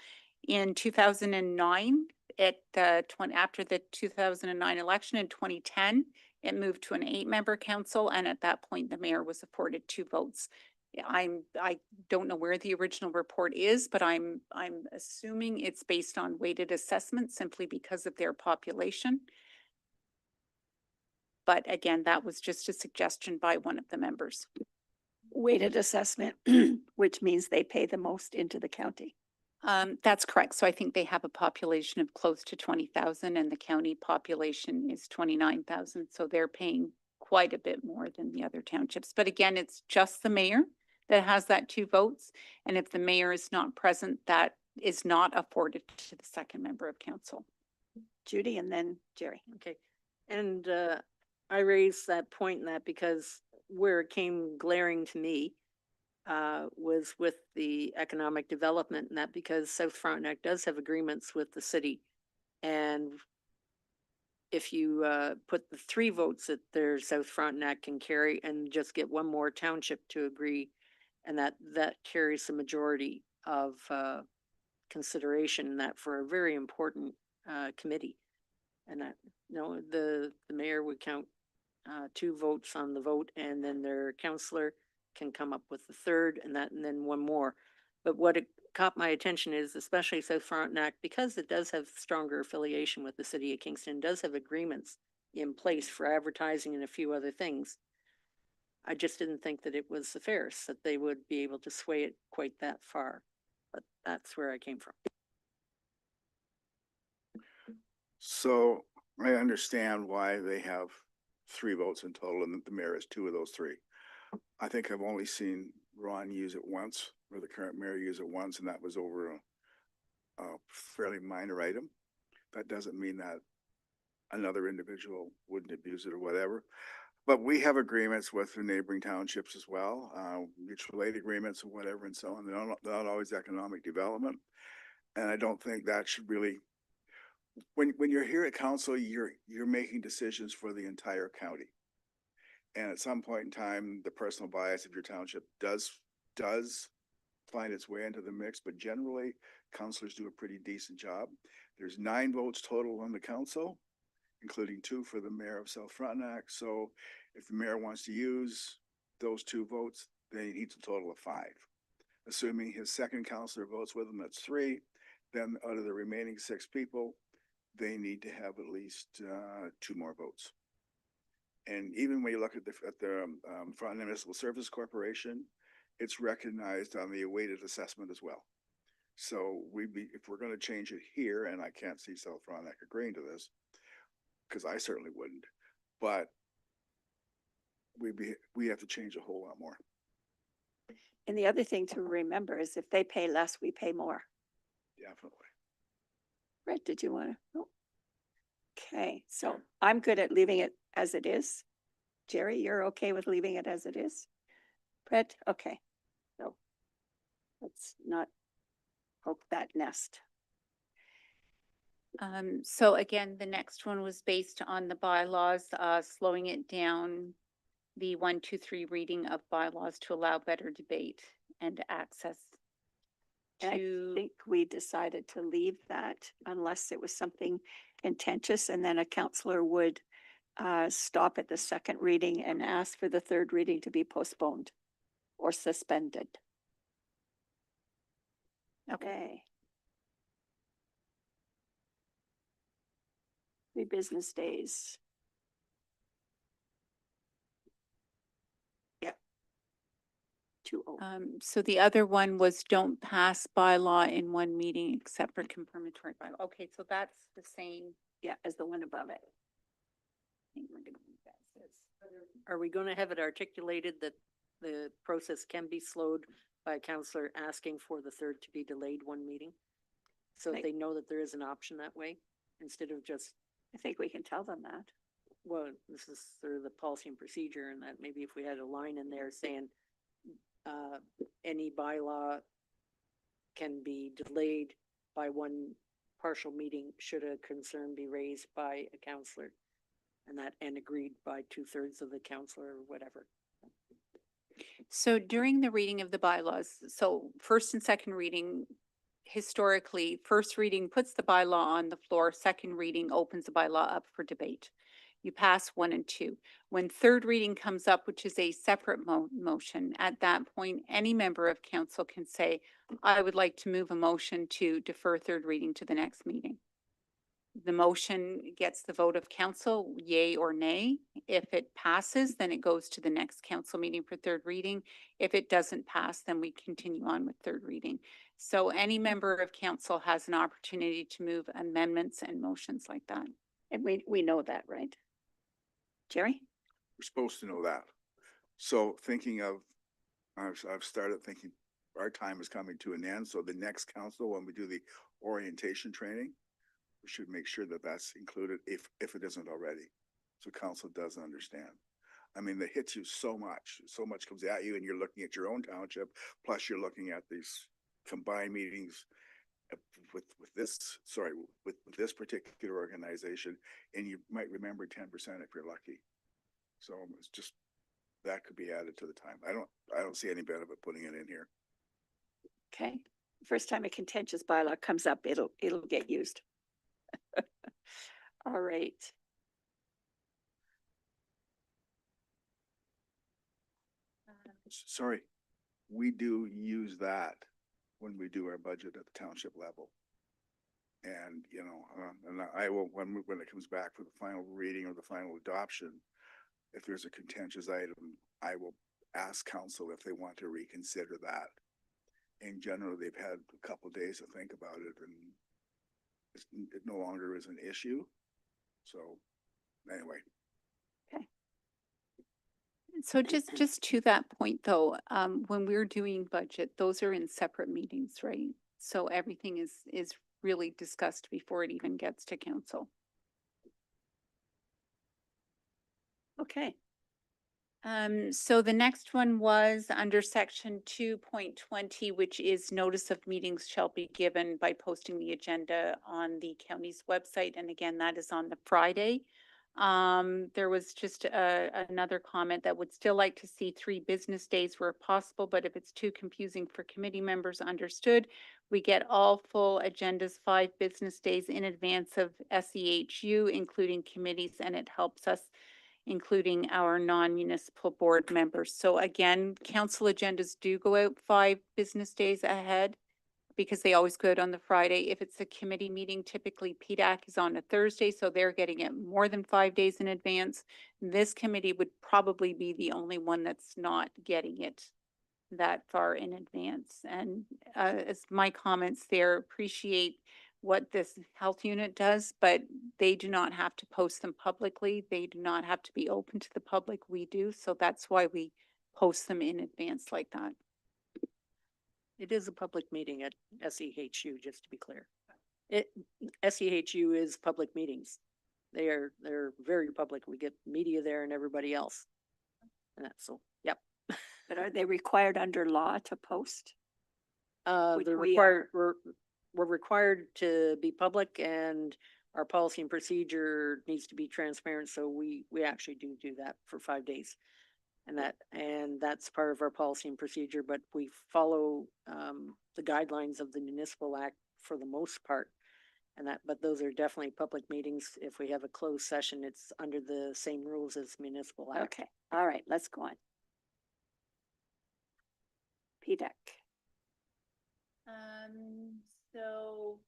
In 2009, after the 2009 election in 2010, it moved to an 8-member council, and at that point, the mayor was afforded 2 votes. I don't know where the original report is, but I'm assuming it's based on weighted assessment simply because of their population. But again, that was just a suggestion by one of the members. Weighted assessment, which means they pay the most into the county. That's correct. So I think they have a population of close to 20,000 and the county population is 29,000. So they're paying quite a bit more than the other townships. But again, it's just the mayor that has that 2 votes. And if the mayor is not present, that is not afforded to the second member of council. Judy and then Jerry. Okay. And I raised that point in that because where it came glaring to me was with the economic development and that because South Frontenac does have agreements with the city. And if you put the 3 votes that their South Frontenac can carry and just get one more township to agree, and that carries the majority of consideration in that for a very important committee. And that, the mayor would count 2 votes on the vote, and then their councillor can come up with the 3rd, and then 1 more. But what it caught my attention is, especially South Frontenac, because it does have stronger affiliation with the city of Kingston, does have agreements in place for advertising and a few other things. I just didn't think that it was the fairest that they would be able to sway it quite that far. But that's where I came from. So I understand why they have 3 votes in total and that the mayor has 2 of those 3. I think I've only seen Ron use it once, or the current mayor use it once, and that was over a fairly minor item. That doesn't mean that another individual wouldn't abuse it or whatever. But we have agreements with the neighboring townships as well, mutual aid agreements or whatever and so on. They're not always economic development. And I don't think that should really, when you're here at council, you're making decisions for the entire county. And at some point in time, the personal bias of your township does find its way into the mix, but generally councilors do a pretty decent job. There's 9 votes total on the council, including 2 for the mayor of South Frontenac. So if the mayor wants to use those 2 votes, then he needs a total of 5. Assuming his second councilor votes with him, that's 3. Then out of the remaining 6 people, they need to have at least 2 more votes. And even when you look at Front Municipal Service Corporation, it's recognized on the weighted assessment as well. So if we're gonna change it here, and I can't see South Frontenac agreeing to this, because I certainly wouldn't, but we have to change a whole lot more. And the other thing to remember is if they pay less, we pay more. Definitely. Brett, did you want to? Okay, so I'm good at leaving it as it is. Jerry, you're okay with leaving it as it is? Brett, okay. So let's not poke that nest. So again, the next one was based on the bylaws, slowing it down, the 1, 2, 3 reading of bylaws to allow better debate and access And I to. think we decided to leave that unless it was something contentious, and then a counselor would stop at the second reading and ask for the third reading to be postponed or suspended. Okay. 3 business days. Yep. 2-0. So the other one was don't pass bylaw in one meeting except for confirmatory bylaw. Okay, so that's the same. Yeah, as the one above it. I think we're gonna leave that as is. Are we gonna have it articulated that the process can be slowed by a counselor asking for the third to be delayed one meeting? So that Like- they know that there is an option that way, instead of just, I think we can tell them that. well, this is sort of the policy and procedure, and that maybe if we had a line in there saying, any bylaw can be delayed by one partial meeting should a concern be raised by a counselor. And agreed by 2/3 of the counselor or whatever. So during the reading of the bylaws, so first and second reading, historically, first reading puts the bylaw on the floor, second reading opens the bylaw up for debate. You pass 1 and 2. When third reading comes up, which is a separate motion, at that point, any member of council can say, I would like to move a motion to defer third reading to the next meeting. The motion gets the vote of council, yay or nay. If it passes, then it goes to the next council meeting for third reading. If it doesn't pass, then we continue on with third reading. So any member of council has an opportunity to move amendments and motions like that. And we know that, right? Jerry? We're supposed to know that. So I've started thinking our time is coming to an end. So the next council, when we do the orientation training, we should make sure that that's included if it isn't already. So council does understand. I mean, they hit you so much comes at you and you're looking at your own township, plus you're looking at these combined meetings with this particular organization, and you might remember 10% if you're lucky. So it's just, that could be added to the time. I don't see any benefit putting it in here. Okay. First time a contentious bylaw comes up, it'll get used. All right. Sorry, we do use that when we do our budget at the township level. And, and I will, when it comes back for the final reading or the final adoption, if there's a contentious item, I will ask council if they want to reconsider that. And generally, they've had a couple of days to think about it, and it no longer is an issue. So anyway. So just to that point though, when we're doing budget, those are in separate meetings, right? So everything is really discussed before it even gets to council. Okay. So the next one was under section 2.20, which is notice of meetings shall be given by posting the agenda on the county's website. And again, that is on the Friday. There was just another comment that would still like to see 3 business days where possible, but if it's too confusing for committee members, understood. We get all full agendas 5 business days in advance of SEHU, including committees, and it helps us, including our non-municipal board members. So again, council agendas do go out 5 business days ahead. because they always go out on the Friday. If it's a committee meeting, typically PDAC is on a Thursday, so they're getting it more than 5 days in advance. This committee would probably be the only one that's not getting it that far in advance. And as my comments there, appreciate what this health unit does, but they do not have to post them publicly. They do not have to be open to the public. We do. So that's why we post them in advance like that. It is a public meeting at SEHU, just to be clear. SEHU is public meetings. They're very public. We get media there and everybody else. And that's so, yep. But are they required under law to post? Which They're we required, we're required to be public, and our policy and procedure needs to be transparent. So we actually do that for 5 days. And that's part of our policy and procedure, but we follow the guidelines of the Municipal Act for the most part. But those are definitely public meetings. If we have a closed session, it's under the same rules as Municipal Act. Okay, all right, let's go on. PDAC. So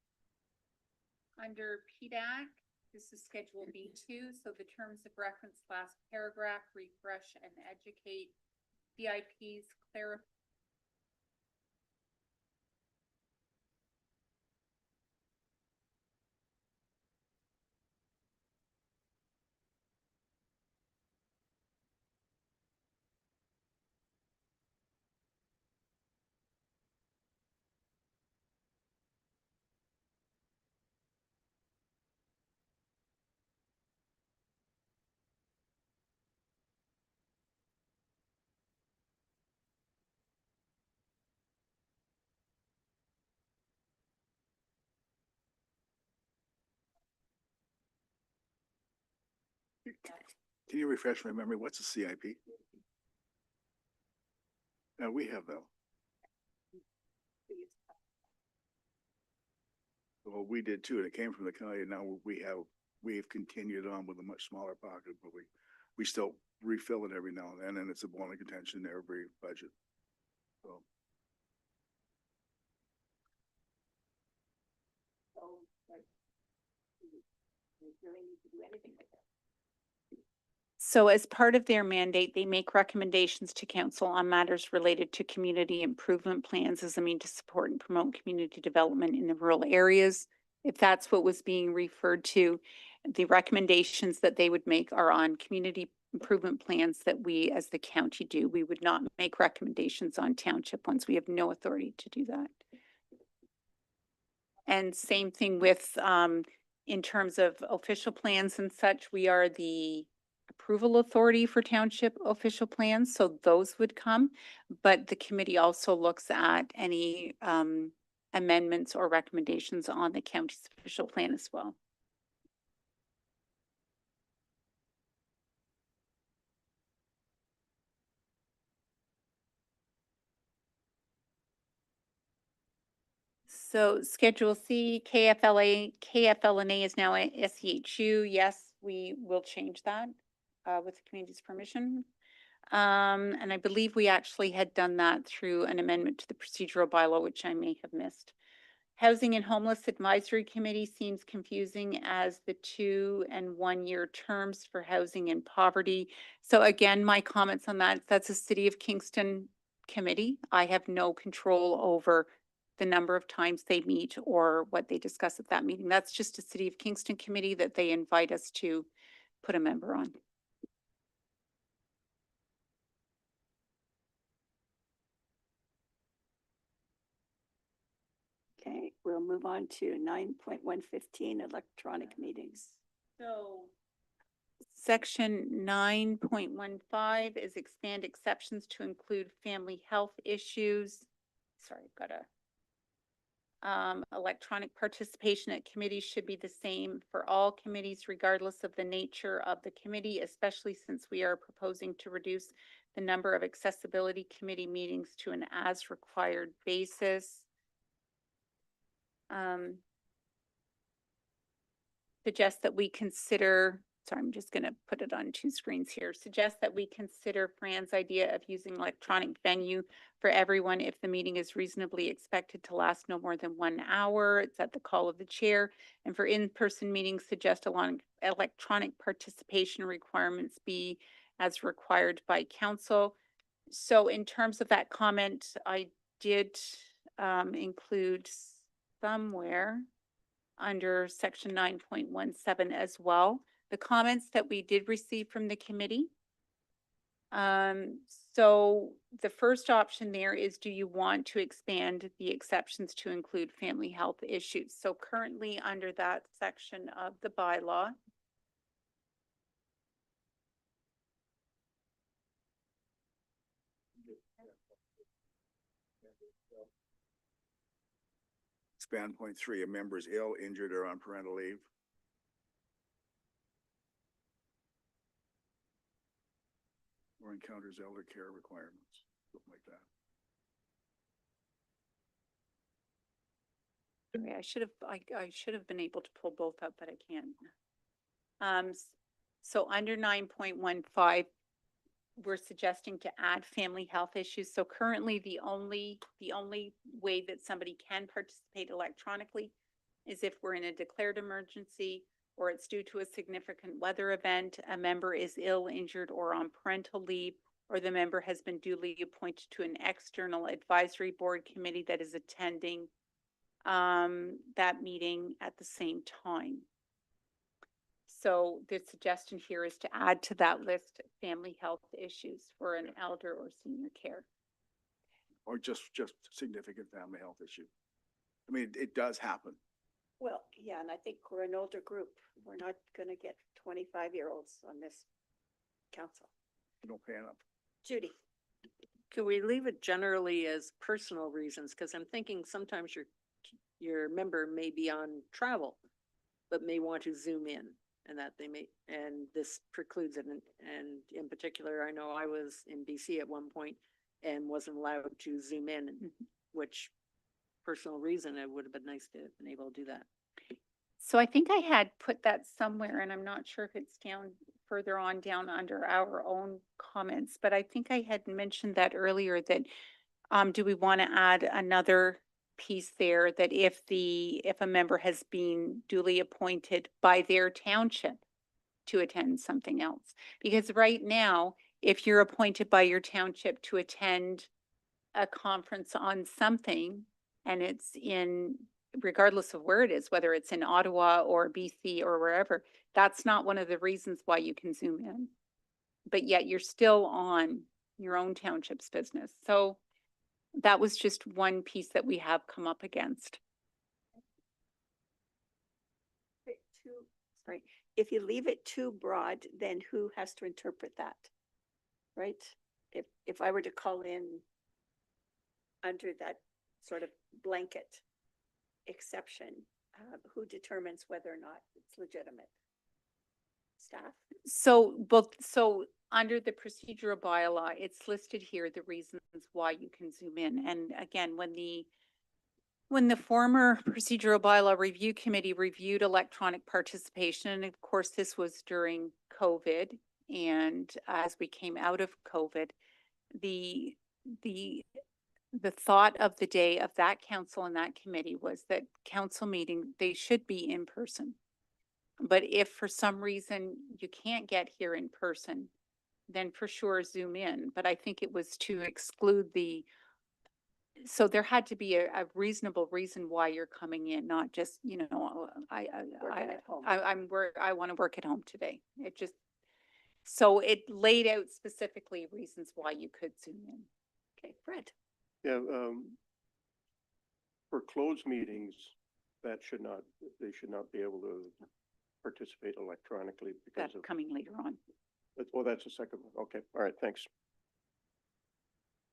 under PDAC, this is Schedule B2, so the terms of reference, last paragraph, refresh and educate, CIPs, clarify. Can you refresh my memory? What's a CIP? We have them. Well, we did too. It came from the county. Now we've continued on with a much smaller pocket, but we still refill it every now and then, and it's a bone of contention in every budget. So. So as part of their mandate, they make recommendations to council on matters related to community improvement plans as a means to support and promote community development in the rural areas. If that's what was being referred to, the recommendations that they would make are on community improvement plans that we as the county do. We would not make recommendations on township ones. We have no authority to do that. And same thing with, in terms of official plans and such, we are the approval authority for township official plans, so those would come. But the committee also looks at any amendments or recommendations on the county's official plan as well. So Schedule C, KFLNA is now a SEHU. Yes, we will change that with the community's permission. And I believe we actually had done that through an amendment to the procedural bylaw, which I may have missed. Housing and Homeless Advisory Committee seems confusing as the 2 and 1 year terms for housing and poverty. So again, my comments on that, that's a City of Kingston committee. I have no control over the number of times they meet or what they discuss at that meeting. That's just a City of Kingston committee that they invite us to put a member on. Okay, we'll move on to 9.115 electronic meetings. So Section 9.15 is expand exceptions to include family health issues. Sorry, I've got a electronic participation at committees should be the same for all committees regardless of the nature of the committee, especially since we are proposing to reduce the number of accessibility committee meetings to an as required basis. Suggest that we consider, so I'm just going to put it on two screens here, suggests that we consider Fran's idea of using electronic venue for everyone if the meeting is reasonably expected to last no more than 1 hour. It's at the call of the chair. And for in-person meetings, suggest electronic participation requirements be as required by council. So in terms of that comment, I did include somewhere under section 9.17 as well, the comments that we did receive from the committee. So the first option there is, do you want to expand the exceptions to include family health issues? So currently under that section of the bylaw, Expand point 3, a member is ill, injured, or on parental leave. Or encounters elder care requirements, something like that. sorry, I should have been able to pull both up, but I can't. So under 9.15, we're suggesting to add family health issues. So currently the only way that somebody can participate electronically is if we're in a declared emergency or it's due to a significant weather event, a member is ill, injured, or on parental leave, or the member has been duly appointed to an external advisory board committee that is attending that meeting at the same time. So the suggestion here is to add to that list family health issues for an elder or senior care. Or just significant family health issue. I mean, it does happen. Well, yeah, and I think we're an older group. We're not gonna get 25-year-olds on this council. You don't pay enough. Judy? Could we leave it generally as personal reasons? Because I'm thinking sometimes your member may be on travel, but may want to zoom in, and that they may, and this precludes it. And in particular, I know I was in BC at one point and wasn't allowed to zoom in, which personal reason, it would have been nice to have been able to do that. So I think I had put that somewhere, and I'm not sure if it's down further on down under our own comments, but I think I had mentioned that earlier that do we want to add another piece there that if a member has been duly appointed by their township to attend something else? Because right now, if you're appointed by your township to attend a conference on something, and it's in, regardless of where it is, whether it's in Ottawa or BC or wherever, that's not one of the reasons why you can zoom in. But yet you're still on your own township's business. So that was just one piece that we have come up against. Sorry, if you leave it too broad, then who has to interpret that? Right? If I were to call in under that sort of blanket exception, who determines whether or not it's legitimate? Staff? So under the procedural bylaw, it's listed here, the reasons why you can zoom in. And again, when the former procedural bylaw review committee reviewed electronic participation, and of course this was during COVID, and as we came out of COVID, the thought of the day of that council and that committee was that council meeting, they should be in person. But if for some reason you can't get here in person, then for sure zoom in. But I think it was to exclude so there had to be a reasonable reason why you're coming in, not just, I want to work at home today. It just, so it laid out specifically reasons why you could zoom in. Okay, Fred? Yeah, for closed meetings, they should not be able to participate electronically because That's of, coming later on. well, that's the second one. Okay, all right, thanks.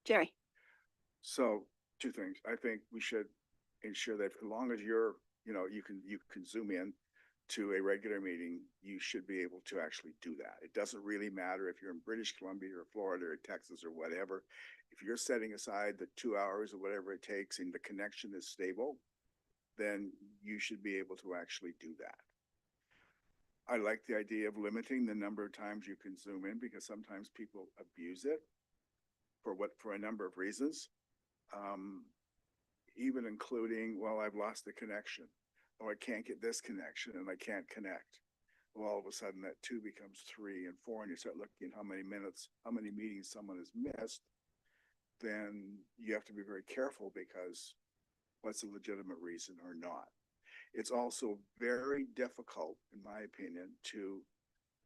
Jerry? So two things. I think we should ensure that as long as you can zoom in to a regular meeting, you should be able to actually do that. It doesn't really matter if you're in British Columbia or Florida or Texas or whatever. If you're setting aside the 2 hours or whatever it takes and the connection is stable, then you should be able to actually do that. I like the idea of limiting the number of times you can zoom in because sometimes people abuse it for a number of reasons. Even including, well, I've lost the connection, or I can't get this connection and I can't connect. Well, all of a sudden that 2 becomes 3 and 4, and you start looking at how many minutes, how many meetings someone has missed, then you have to be very careful because what's a legitimate reason or not. It's also very difficult, in my opinion, to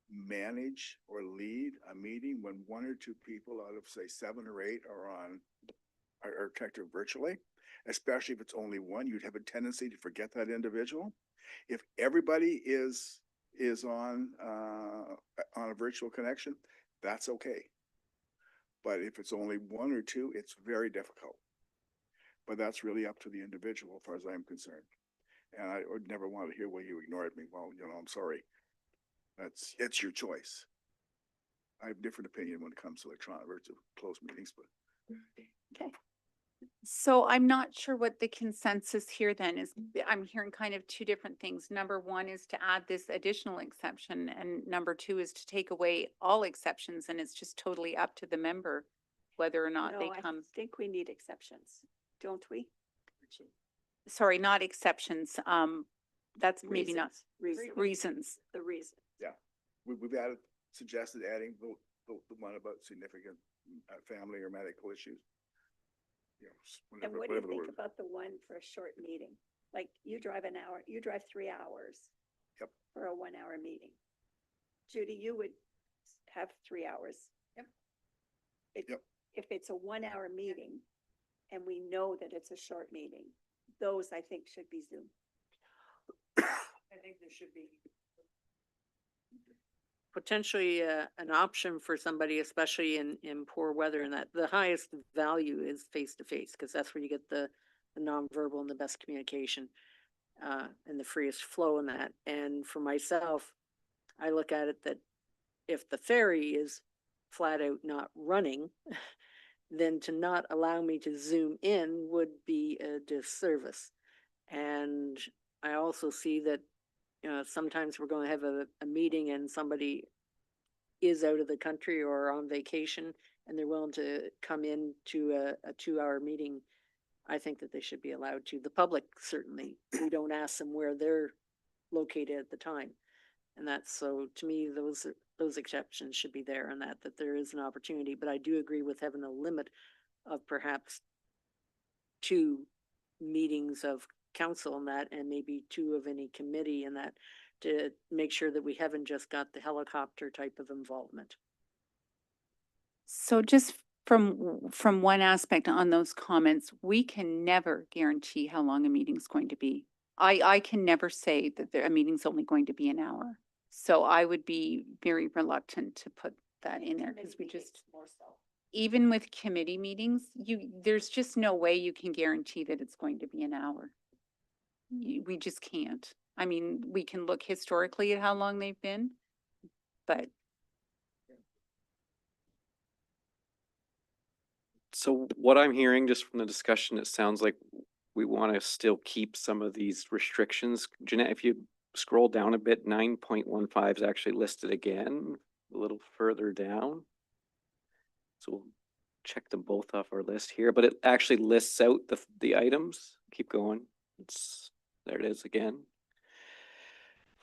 manage or lead a meeting when 1 or 2 people out of say 7 or 8 are connected virtually, especially if it's only one. You'd have a tendency to forget that individual. If everybody is on a virtual connection, that's okay. But if it's only 1 or 2, it's very difficult. But that's really up to the individual as far as I'm concerned. And I would never want to hear, well, you ignored me. Well, I'm sorry. It's your choice. I have a different opinion when it comes to electronic versus closed meetings, but Okay. So I'm not sure what the consensus here then is. I'm hearing kind of 2 different things. Number 1 is to add this additional exception, and number 2 is to take away all exceptions, and it's just totally up to the member whether or not they No, I come. think we need exceptions, don't we? Sorry, not exceptions. That's maybe not Reasons. reasons. The reason. we've suggested adding the one about significant family or medical issues. And Whatever, what do you whatever the think word. about the one for a short meeting? Like you drive 3 hours. Yep. For a 1 hour meeting. Judy, you would have 3 hours. Yep. Yep. If it's a 1 hour meeting and we know that it's a short meeting, those I think should be Zoom. I think there should be potentially an option for somebody, especially in poor weather, and that the highest value is face to face, because that's where you get the nonverbal and the best communication and the freest flow in that. And for myself, I look at it that if the ferry is flat out not running, then to not allow me to zoom in would be a disservice. And I also see that sometimes we're going to have a meeting and somebody is out of the country or on vacation and they're willing to come in to a 2 hour meeting. I think that they should be allowed to. The public, certainly, we don't ask them where they're located at the time. And that's, so to me, those exceptions should be there, and that there is an opportunity, but I do agree with having a limit of perhaps 2 meetings of council on that, and maybe 2 of any committee in that, to make sure that we haven't just got the helicopter type of involvement. So just from one aspect on those comments, we can never guarantee how long a meeting's going to be. I can never say that a meeting's only going to be an hour. So I would be very reluctant to put that in there because we just, More so. even with committee meetings, there's just no way you can guarantee that it's going to be an hour. We just can't. I mean, we can look historically at how long they've been, but So what I'm hearing just from the discussion, it sounds like we want to still keep some of these restrictions. Jeanette, if you scroll down a bit, 9.15 is actually listed again, a little further down. So we'll check them both off our list here, but it actually lists out the items. Keep going. There it is again.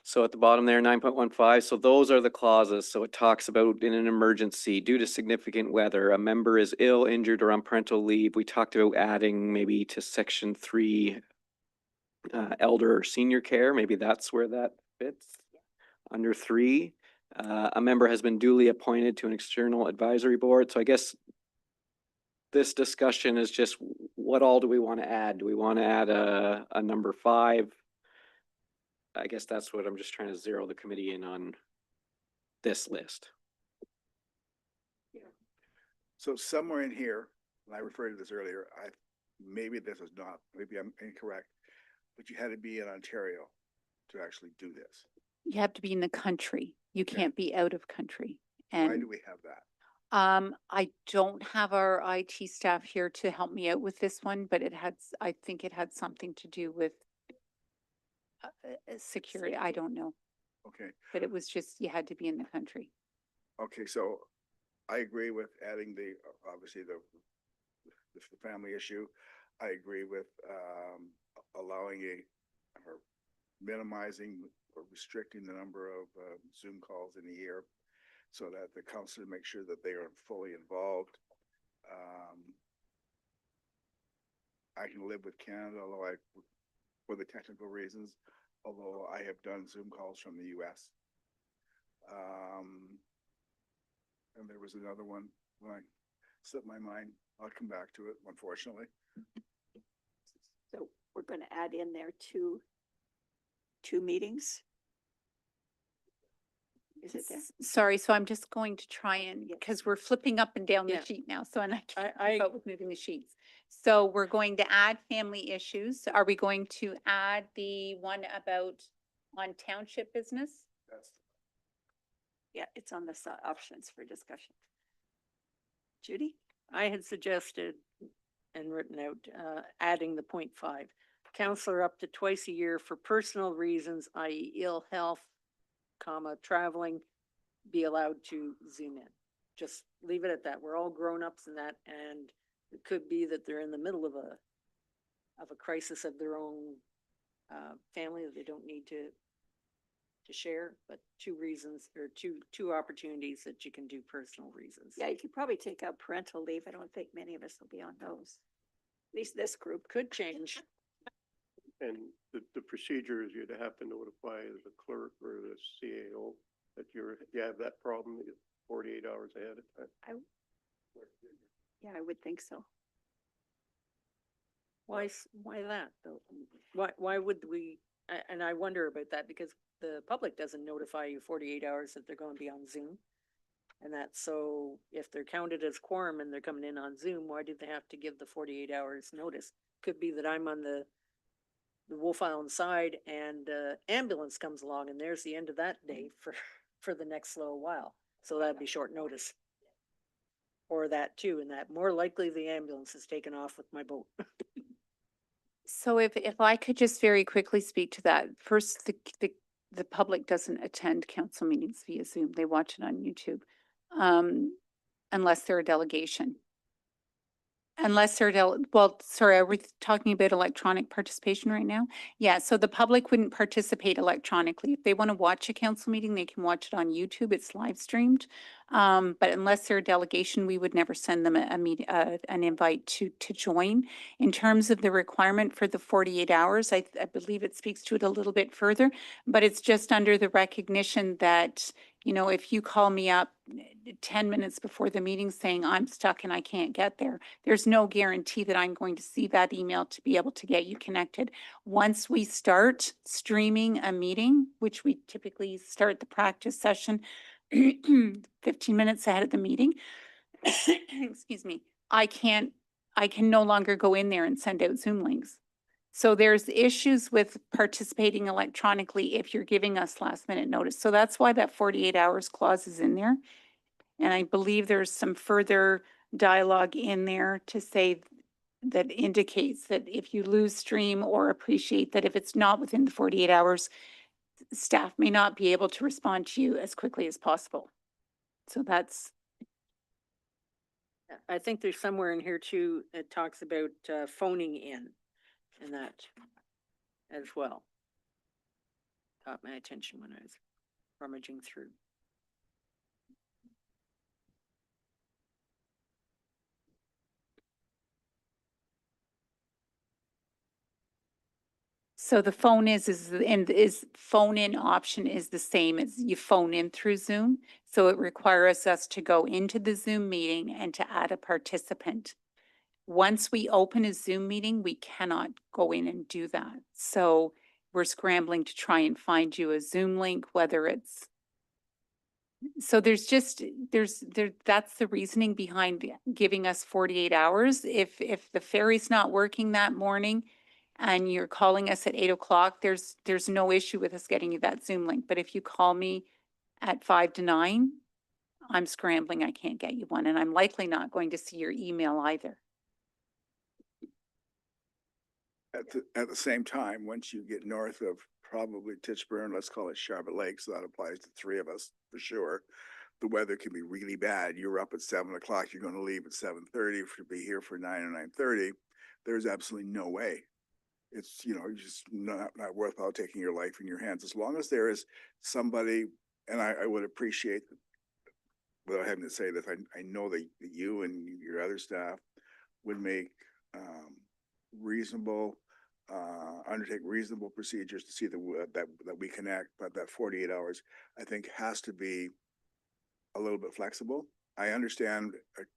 So at the bottom there, 9.15, so those are the clauses. So it talks about in an emergency, due to significant weather, a member is ill, injured, or on parental leave. We talked about adding maybe to section 3, elder or senior care. Maybe that's where that fits. Under 3, a member has been duly appointed to an external advisory board. So I guess this discussion is just what all do we want to add? Do we want to add a number 5? I guess that's what I'm just trying to zero the committee in on this list. So somewhere in here, and I referred to this earlier, maybe this is not, maybe I'm incorrect, but you had to be in Ontario to actually do this. you have to be in the country. You Okay. can't be out of country. Why And do we have that? I don't have our IT staff here to help me out with this one, but I think it had something to do with security. I don't know. Okay, but it was just, you had to be in the country. okay, so I agree with adding the, obviously the family issue. I agree with, allowing or minimizing or restricting the number of, Zoom calls in a year so that the council make sure that they are fully involved. I can live with Canada, for the technical reasons, although I have done Zoom calls from the US. And there was another one, when I slipped my mind, I'll come back to it, unfortunately. So we're going to add in there two meetings. Is it there? Sorry, so I'm just going to try and, Yes. because we're flipping up and down the Yeah. sheet now, so and I can't I- keep up with moving the sheets. So we're going to add family issues. Are we going to add the one about on township business? That's Yeah, it's on the options for discussion. Judy? I had suggested and written out, adding the 0.5. Counselor up to twice a year for personal reasons, i.e. ill health, traveling, be allowed to Zoom in. Just leave it at that. We're all grown-ups in that, and it could be that they're in the middle of a crisis of their own, family that they don't need to share, but two reasons or two opportunities that you can do personal reasons. Yeah, you could probably take out parental leave. I don't think many of us will be on those. At least this group. Could change. And the procedure is you'd have to notify the clerk or the CAO that you have that problem 48 hours ahead of time. Yeah, I would think so. Why that though? Why would we, and I wonder about that because the public doesn't notify you 48 hours that they're going to be on Zoom. And that's so if they're counted as quorum and they're coming in on Zoom, why do they have to give the 48 hours notice? Could be that I'm on the Wolf Island side and ambulance comes along and there's the end of that day for the next little while. So that'd be short notice. Or that too, and that more likely the ambulance is taken off with my boat. So if I could just very quickly speak to that. First, the public doesn't attend council meetings via Zoom. They watch it on YouTube. Unless they're a delegation. Unless they're, well, sorry, are we talking about electronic participation right now? Yeah, so the public wouldn't participate electronically. If they want to watch a council meeting, they can watch it on YouTube. It's live streamed. But unless they're a delegation, we would never send them an invite to join. In terms of the requirement for the 48 hours, I believe it speaks to it a little bit further, but it's just under the recognition that, you know, if you call me up 10 minutes before the meeting saying I'm stuck and I can't get there, there's no guarantee that I'm going to see that email to be able to get you connected. Once we start streaming a meeting, which we typically start the practice session 15 minutes ahead of the meeting, excuse me, I can no longer go in there and send out Zoom links. So there's issues with participating electronically if you're giving us last minute notice. So that's why that 48 hours clause is in there. And I believe there's some further dialogue in there to say that indicates that if you lose stream or appreciate that if it's not within the 48 hours, staff may not be able to respond to you as quickly as possible. So that's, I think there's somewhere in here too, it talks about phoning in and that as well. Caught my attention when I was rummaging through. so the phone is phone in option is the same as you phone in through Zoom. So it requires us to go into the Zoom meeting and to add a participant. Once we open a Zoom meeting, we cannot go in and do that. So we're scrambling to try and find you a Zoom link, whether it's. So there's just, that's the reasoning behind giving us 48 hours. If the ferry's not working that morning and you're calling us at 8 o'clock, there's no issue with us getting you that Zoom link. But if you call me at 5 to 9, I'm scrambling, I can't get you one, and I'm likely not going to see your email either. At the same time, once you get north of probably Titchburn, let's call it Charlotte Lake, so that applies to three of us for sure. The weather can be really bad. You're up at 7 o'clock, you're gonna leave at 7:30 to be here for 9 or 9:30. There's absolutely no way. It's, you know, just not worthwhile taking your life in your hands. As long as there is somebody, and I would appreciate, without having to say this, I know that you and your other staff would make reasonable, undertake reasonable procedures to see that we connect, but that 48 hours, I think, has to be a little bit flexible. I understand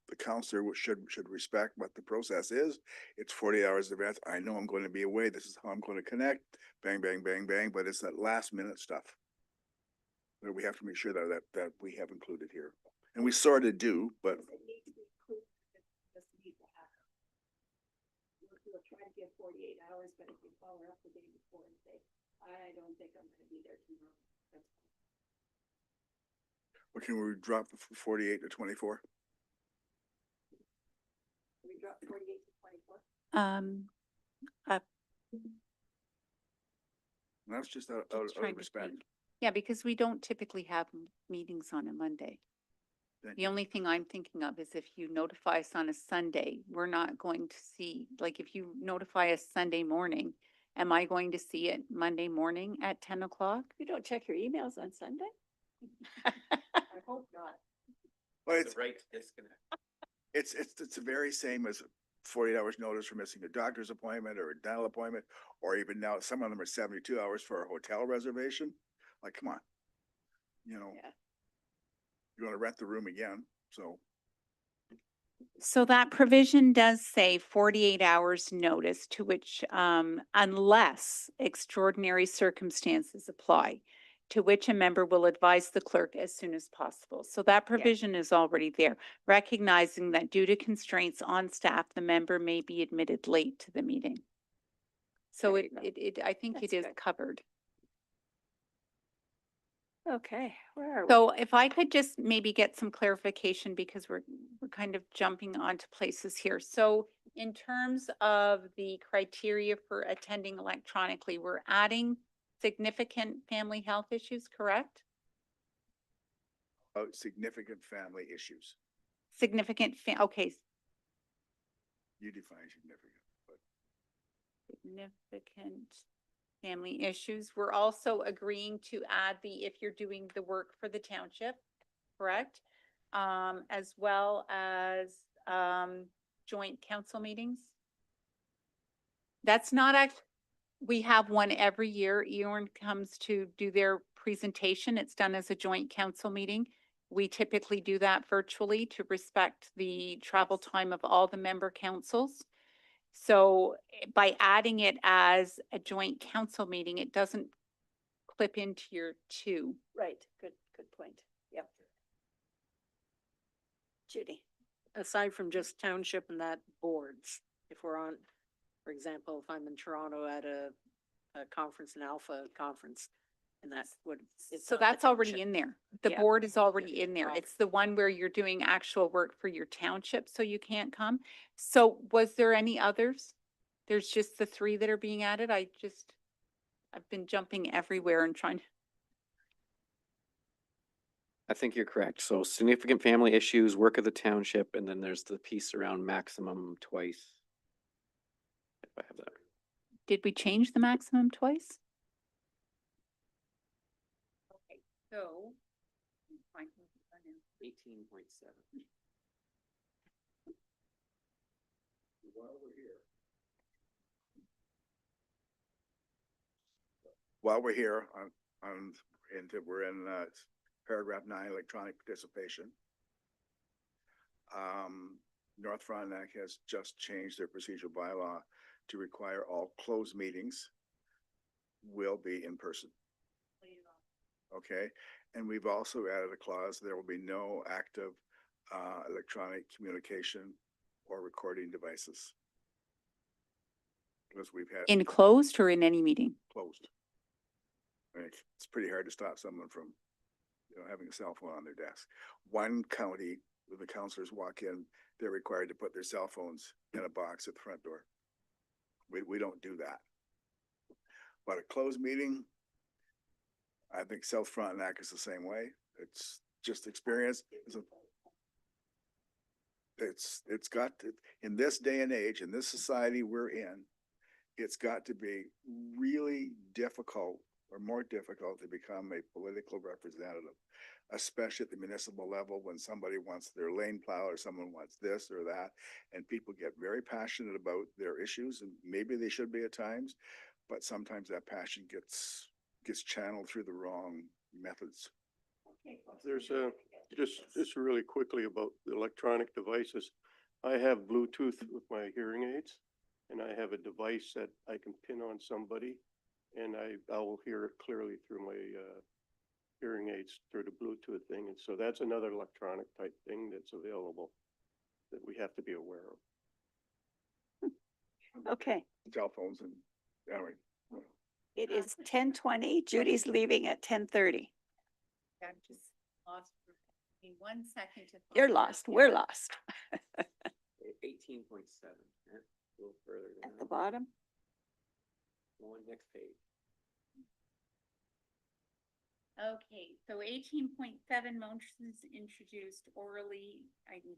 the counselor should respect what the process is. It's 40 hours in advance. I know I'm going to be away. This is how I'm going to connect. Bang, bang, bang, bang. But it's that last minute stuff that we have to make sure that we have included here. And we sort of do, but We'll try to give 48 hours, but if you follow up the day before and say, I don't think I'm gonna be there tomorrow. That's fine. what can we drop the 48 to 24? We drop 48 to 24. And that's just out Just trying of to respect. think. Yeah, because we don't typically have meetings on a Monday. Then The only thing I'm thinking of is if you notify us on a Sunday, we're not going to see, like, if you notify us Sunday morning, am I going to see it Monday morning at 10 o'clock? You don't check your emails on Sunday? I hope not. But it's, right disconnect. it's the very same as 48 hours notice for missing a doctor's appointment or a dental appointment, or even now, some of them are 72 hours for a hotel reservation. Like, come on. You know, Yeah. you want to rent the room again, so. So that provision does say 48 hours notice to which, unless extraordinary circumstances apply, to which a member will advise the clerk as soon as possible. So that provision is already there, recognizing that due to constraints on staff, the member may be admitted late to the meeting. So There you go. I think That's it is good. covered. Okay, where are we? So if I could just maybe get some clarification because we're kind of jumping onto places here. So in terms of the criteria for attending electronically, we're adding significant family health issues, correct? Significant family issues. Significant, okay, You define significant, but significant family issues. We're also agreeing to add the, if you're doing the work for the township, correct? As well as, joint council meetings. That's not we have one every year. Eorn comes to do their presentation. It's done as a joint council meeting. We typically do that virtually to respect the travel time of all the member councils. So by adding it as a joint council meeting, it doesn't clip into your two. Right, good point. Yep. Judy. Aside from just township and that boards, if we're on, for example, if I'm in Toronto at a conference, an Alpha conference, and that's what. it's So not the that's already township. in there. The Yeah. board is already in there. Okay. It's the one where you're doing actual work for your township, so you can't come. So was there any others? There's just the three that are being added. I've been jumping everywhere and trying to. I think you're correct. So significant family issues, work of the township, and then there's the piece around maximum twice. If I have that. Did we change the maximum twice? Okay, so. 18.7. while we're here we're in paragraph 9, electronic participation. North Frontenac has just changed their procedural bylaw to require all closed meetings will be in person. Okay, and we've also added a clause, there will be no active electronic communication or recording devices. Because we've had In closed or in any meeting? closed. Right, it's pretty hard to stop someone from, having a cell phone on their desk. One county, when the counselors walk in, they're required to put their cell phones in a box at the front door. We don't do that. But a closed meeting, I think South Frontenac is the same way. It's just experience. It's got to, in this day and age, in this society we're in, it's got to be really difficult or more difficult to become a political representative, especially at the municipal level when somebody wants their lane plow or someone wants this or that. And people get very passionate about their issues, and maybe they should be at times, but sometimes that passion gets channeled through the wrong methods. There's just really quickly about the electronic devices. I have Bluetooth with my hearing aids, and I have a device that I can pin on somebody, and I will hear it clearly through my hearing aids through the Bluetooth thing. And so that's another electronic type thing that's available that we have to be aware of. Okay, Cell phones and, anyway. it is 10:20. Judy's leaving at 10:30. I'm just lost. Give me 1 second to. You're find out. lost. We're lost. 18.7, yeah, a little further At down. the bottom. One next page. Okay, so 18.7 motions introduced orally,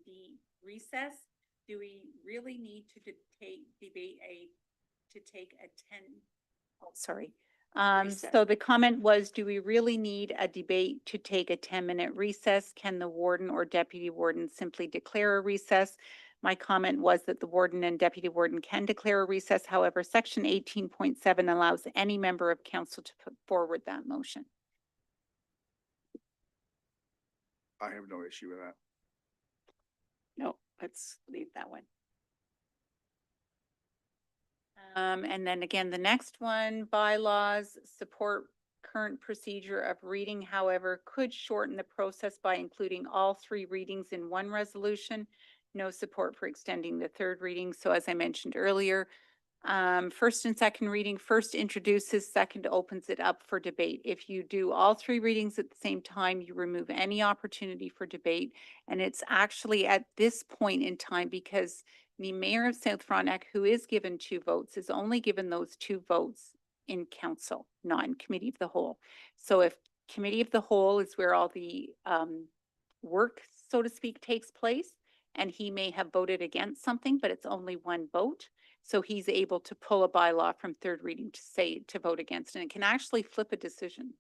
the recess. Do we really need to take a 10? Oh, sorry. Recess. So the comment was, do we really need a debate to take a 10-minute recess? Can the warden or deputy warden simply declare a recess? My comment was that the warden and deputy warden can declare a recess. However, section 18.7 allows any member of council to put forward that motion. I have no issue with that. No, let's leave that one. And then again, the next one, bylaws support current procedure of reading, however, could shorten the process by including all 3 readings in one resolution. No support for extending the 3rd reading. So as I mentioned earlier, first and second reading, first introduces, second opens it up for debate. If you do all 3 readings at the same time, you remove any opportunity for debate. And it's actually at this point in time, because the mayor of South Frontenac, who is given 2 votes, is only given those 2 votes in council, not in committee of the whole. So if committee of the whole is where all the work, so to speak, takes place, and he may have voted against something, but it's only 1 vote. So he's able to pull a bylaw from 3rd reading to vote against, and it can actually flip a decision.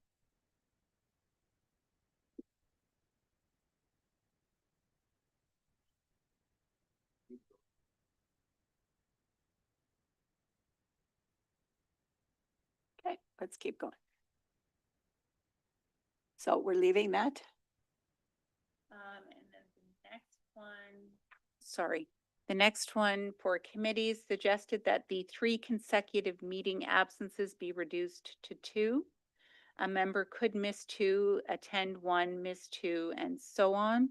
Okay, let's keep going. So we're leaving that. And then the next one, sorry, the next one for committees suggested that the 3 consecutive meeting absences be reduced to 2. A member could miss 2, attend 1, miss 2, and so on.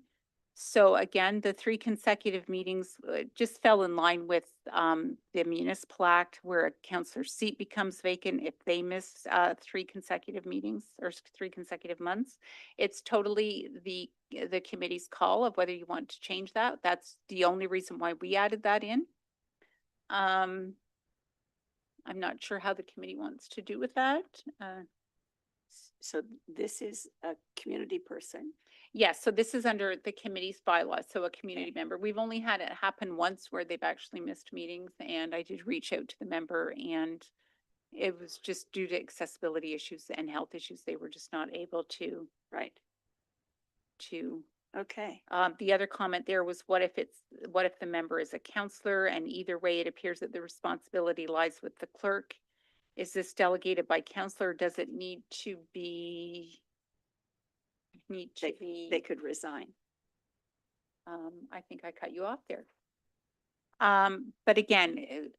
So again, the 3 consecutive meetings just fell in line with the municipal act, where a councillor's seat becomes vacant if they miss 3 consecutive meetings or 3 consecutive months. It's totally the committee's call of whether you want to change that. That's the only reason why we added that in. I'm not sure how the committee wants to do with that. So this is a community person. Yes, so this is under the committee's bylaws, so a community member. We've only had it happen once where they've actually missed meetings, and I did reach out to the member, and it was just due to accessibility issues and health issues. They were just not able to. Right. Okay. The other comment there was, what if the member is a counselor, and either way, it appears that the responsibility lies with the clerk. Is this delegated by counselor? Or does it need to be? They could resign. I think I cut you off there. But again,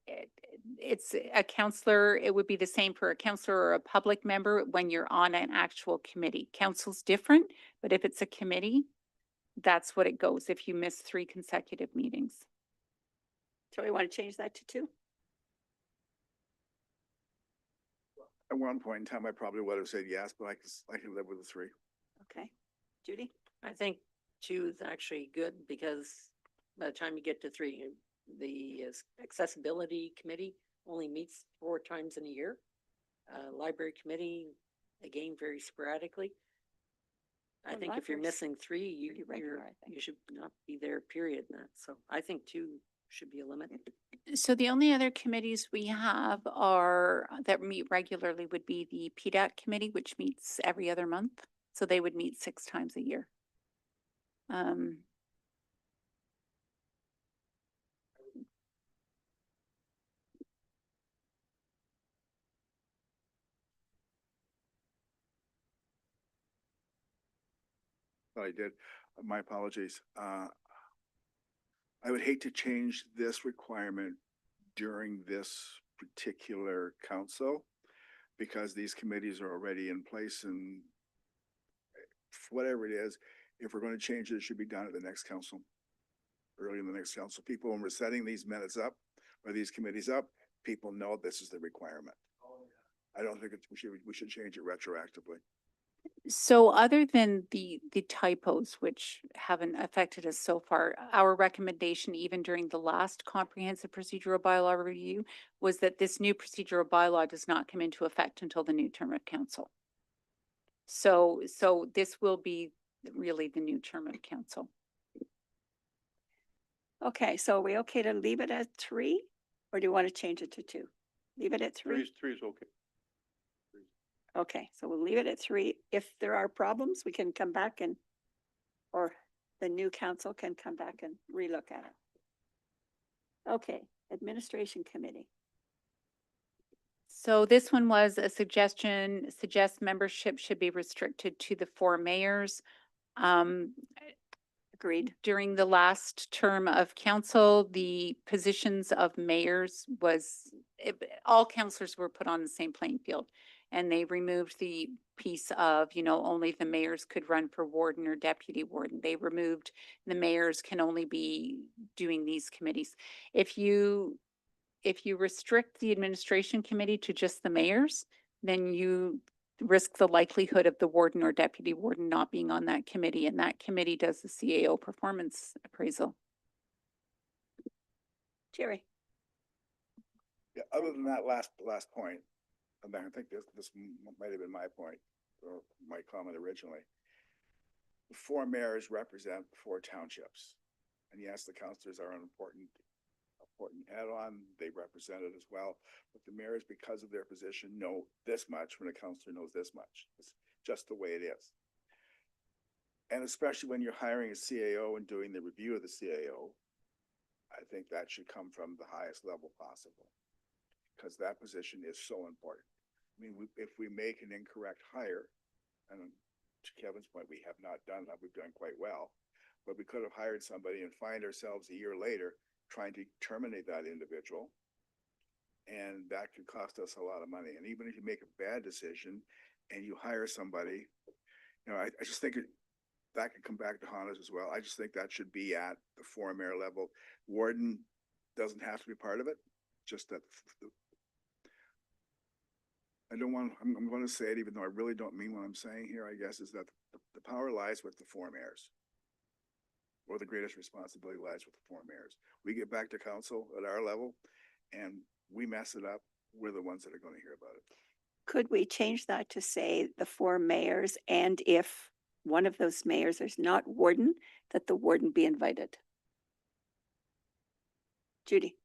it's a counselor. It would be the same for a counselor or a public member when you're on an actual committee. Council's different, but if it's a committee, that's what it goes if you miss 3 consecutive meetings. So we want to change that to 2? At one point in time, I probably would have said yes, but I can live with the 3. Okay. Judy? I think 2 is actually good, because by the time you get to 3, the accessibility committee only meets 4 times in a year. Library committee again, very sporadically. I Well, think if you're library's missing three, pretty regular, I think. you should not be there, period. So I think two should be a limit. So the only other committees we have are, that meet regularly would be the PDAC committee, which meets every other month. So they would meet 6 times a year. Um, I did. My apologies. I would hate to change this requirement during this particular council because these committees are already in place and whatever it is, if we're going to change it, it should be done at the next council, early in the next council. People, when we're setting these minutes up or these committees up, people know this is the requirement. I don't think we should change it retroactively. So other than the typos, which haven't affected us so far, our recommendation, even during the last comprehensive procedural bylaw review, was that this new procedural bylaw does not come into effect until the new term of council. So this will be really the new term of council. Okay, so are we okay to leave it at 3? Or do you want to change it to 2? Leave it at 3? Three is okay. Okay, so we'll leave it at 3. If there are problems, we can come back and, or the new council can come back and relook at it. Okay, administration committee. So this one was a suggestion, suggests membership should be restricted to the 4 mayors. Agreed. During the last term of council, the positions of mayors all councillors were put on the same playing field. And they removed the piece of, only the mayors could run for warden or deputy warden. They removed the mayors can only be doing these committees. If you restrict the administration committee to just the mayors, then you risk the likelihood of the warden or deputy warden not being on that committee, and that committee does the CAO performance appraisal. Jerry. Yeah, other than that last point, and I think this might have been my point or my comment originally. The 4 mayors represent 4 townships. And yes, the councillors are an important add-on. They represent it as well. But the mayors, because of their position, know this much when a councillor knows this much. It's just the way it is. And especially when you're hiring a CAO and doing the review of the CAO, I think that should come from the highest level possible. Because that position is so important. I mean, if we make an incorrect hire, and to Kevin's point, we have not done that, we've done quite well, but we could have hired somebody and find ourselves a year later trying to terminate that individual. And that could cost us a lot of money. And even if you make a bad decision and you hire somebody, I just think that could come back to haunt us as well. I just think that should be at the 4 mayor level. Warden doesn't have to be part of it, just that I'm going to say it, even though I really don't mean what I'm saying here, I guess, is that the power lies with the 4 mayors. Or the greatest responsibility lies with the 4 mayors. We get back to council at our level and we mess it up, we're the ones that are going to hear about it. Could we change that to say the 4 mayors, and if one of those mayors is not warden, that the warden be invited? Judy.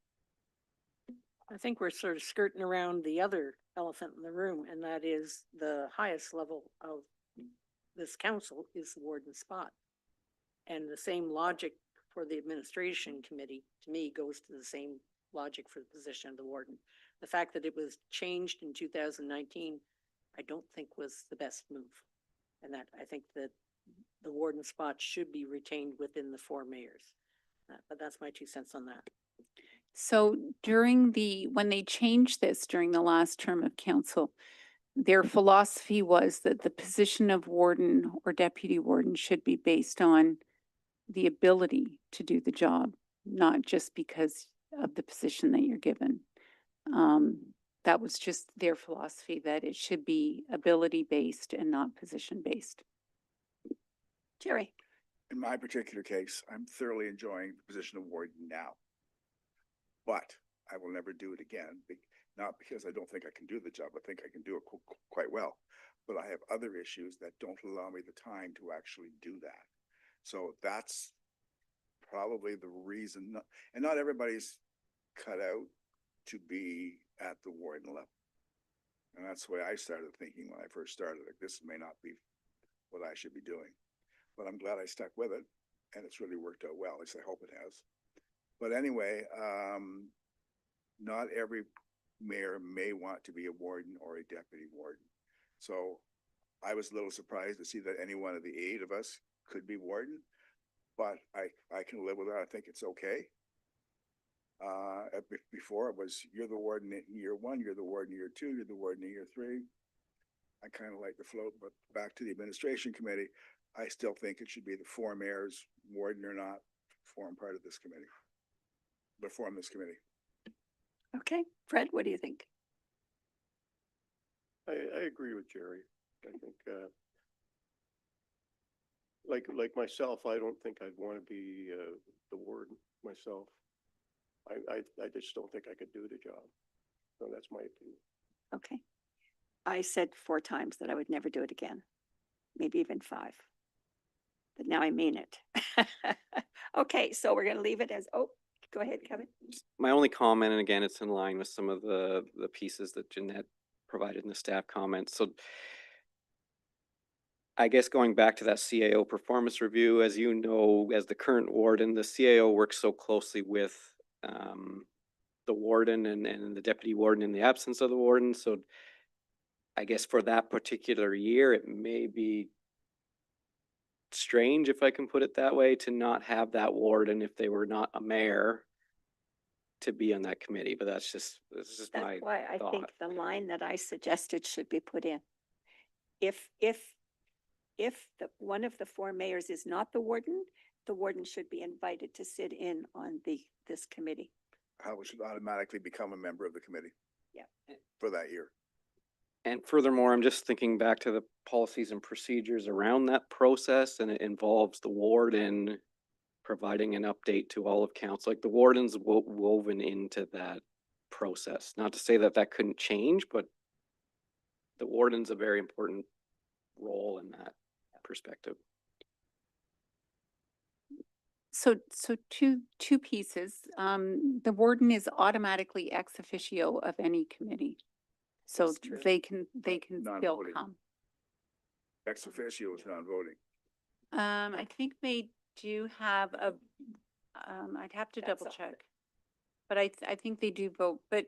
I think we're sort of skirting around the other elephant in the room, and that is the highest level of this council is the warden spot. And the same logic for the administration committee, to me, goes to the same logic for the position of the warden. The fact that it was changed in 2019, I don't think was the best move. And that I think that the warden spot should be retained within the 4 mayors. But that's my 2 cents on that. So when they changed this during the last term of council, their philosophy was that the position of warden or deputy warden should be based on the ability to do the job, not just because of the position that you're given. That was just their philosophy, that it should be ability-based and not position-based. Jerry. In my particular case, I'm thoroughly enjoying the position of warden now. But I will never do it again, not because I don't think I can do the job. I think I can do it quite well. but I have other issues that don't allow me the time to actually do that. So that's probably the reason, and not everybody's cut out to be at the warden level. And that's the way I started thinking when I first started, like, this may not be what I should be doing. But I'm glad I stuck with it, and it's really worked out well, at least I hope it has. But anyway, not every mayor may want to be a warden or a deputy warden. So I was a little surprised to see that any one of the 8 of us could be warden, but I can live with that. I think it's okay. Before it was, you're the warden in year 1, you're the warden in year 2, you're the warden in year 3. I kind of like the float, but back to the administration committee, I still think it should be the 4 mayors, warden or not, form part of this committee. But form this committee. Okay, Fred, what do you think? I agree with Jerry. I think, like myself, I don't think I'd want to be, the warden myself. I just don't think I could do the job. So that's my opinion. Okay. I said 4 times that I would never do it again, maybe even 5. But now I mean it. Okay, so we're gonna leave it as, oh, go ahead, Kevin. My only comment, and again, it's in line with some of the pieces that Jeanette provided in the staff comments. So I guess going back to that CAO performance review, as you know, as the current warden, the CAO works so closely with the warden and the deputy warden in the absence of the warden. So I guess for that particular year, it may be strange, if I can put it that way, to not have that warden if they were not a mayor to be on that committee. But that's just my That's why I think thought. the line that I suggested should be put in. If one of the 4 mayors is not the warden should be invited to sit in on this committee. How it should automatically become a member of the committee. Yeah. For that year. And furthermore, I'm just thinking back to the policies and procedures around that process, and it involves the warden providing an update to all of council. Like, the warden's woven into that process. Not to say that that couldn't change, but the warden's a very important role in that perspective. So two pieces. The warden is automatically ex officio of any committee. So That's true. they can still Non-voting. come. Ex officio is non-voting. I think they do have a, I'd have to That's double all. check. But I think they do vote, but,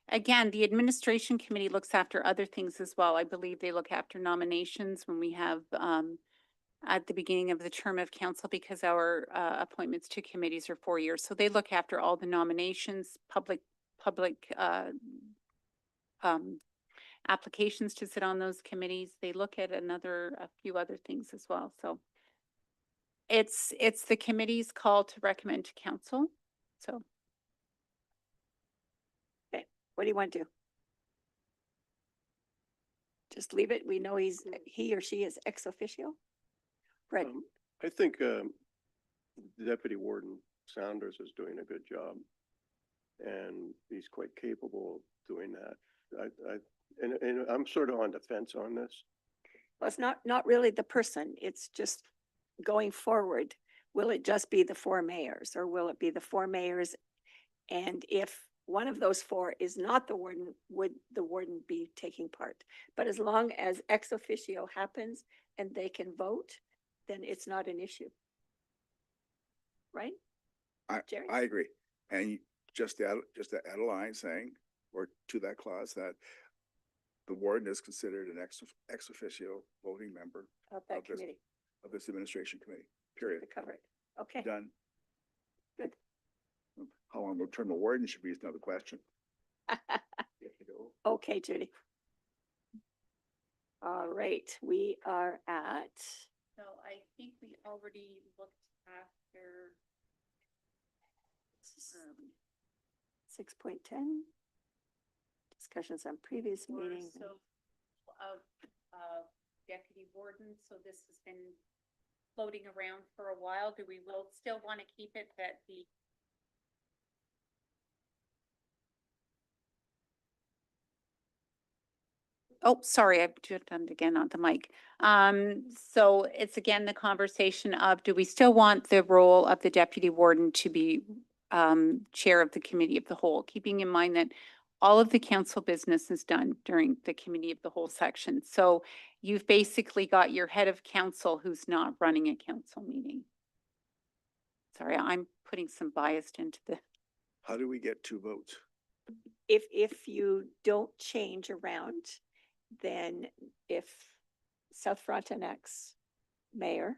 again, the administration committee looks after other things as well. I believe they look after nominations when we have, at the beginning of the term of council, because our, appointments to committees are 4 years. So they look after all the nominations, public, applications to sit on those committees. They look at a few other things as well. So it's the committee's call to recommend to council. So What do you want to do? Just leave it? We know he or she is ex officio? Fred, I think, Deputy Warden Saunders is doing a good job. And he's quite capable of doing that. And I'm sort of on the fence on this. well, it's not really the person. It's just going forward. Will it just be the 4 mayors, or will it be the 4 mayors? And if one of those 4 is not the warden, would the warden be taking part? But as long as ex officio happens and they can vote, then it's not an issue. Right? Jerry? I agree. And just to add a line saying, or to that clause, that the warden is considered an ex officio voting member Of that of this- committee of this administration committee, to period. cover it. Okay, Done. Good. How long the term of warden should be is another question. okay, Judy. All right, we are at, So I think we already looked after, 6.10. Discussions on previous meetings. so of deputy warden, so this has been floating around for a while. Do we will still want to keep it that the oh, sorry, I've done it again on the mic. So it's again the conversation of, do we still want the role of the deputy warden to be chair of the committee of the whole, keeping in mind that all of the council business is done during the committee of the whole section. So you've basically got your head of council who's not running a council meeting. Sorry, I'm putting some bias into the, How do we get 2 votes? If you don't change around, then if South Frontenac's mayor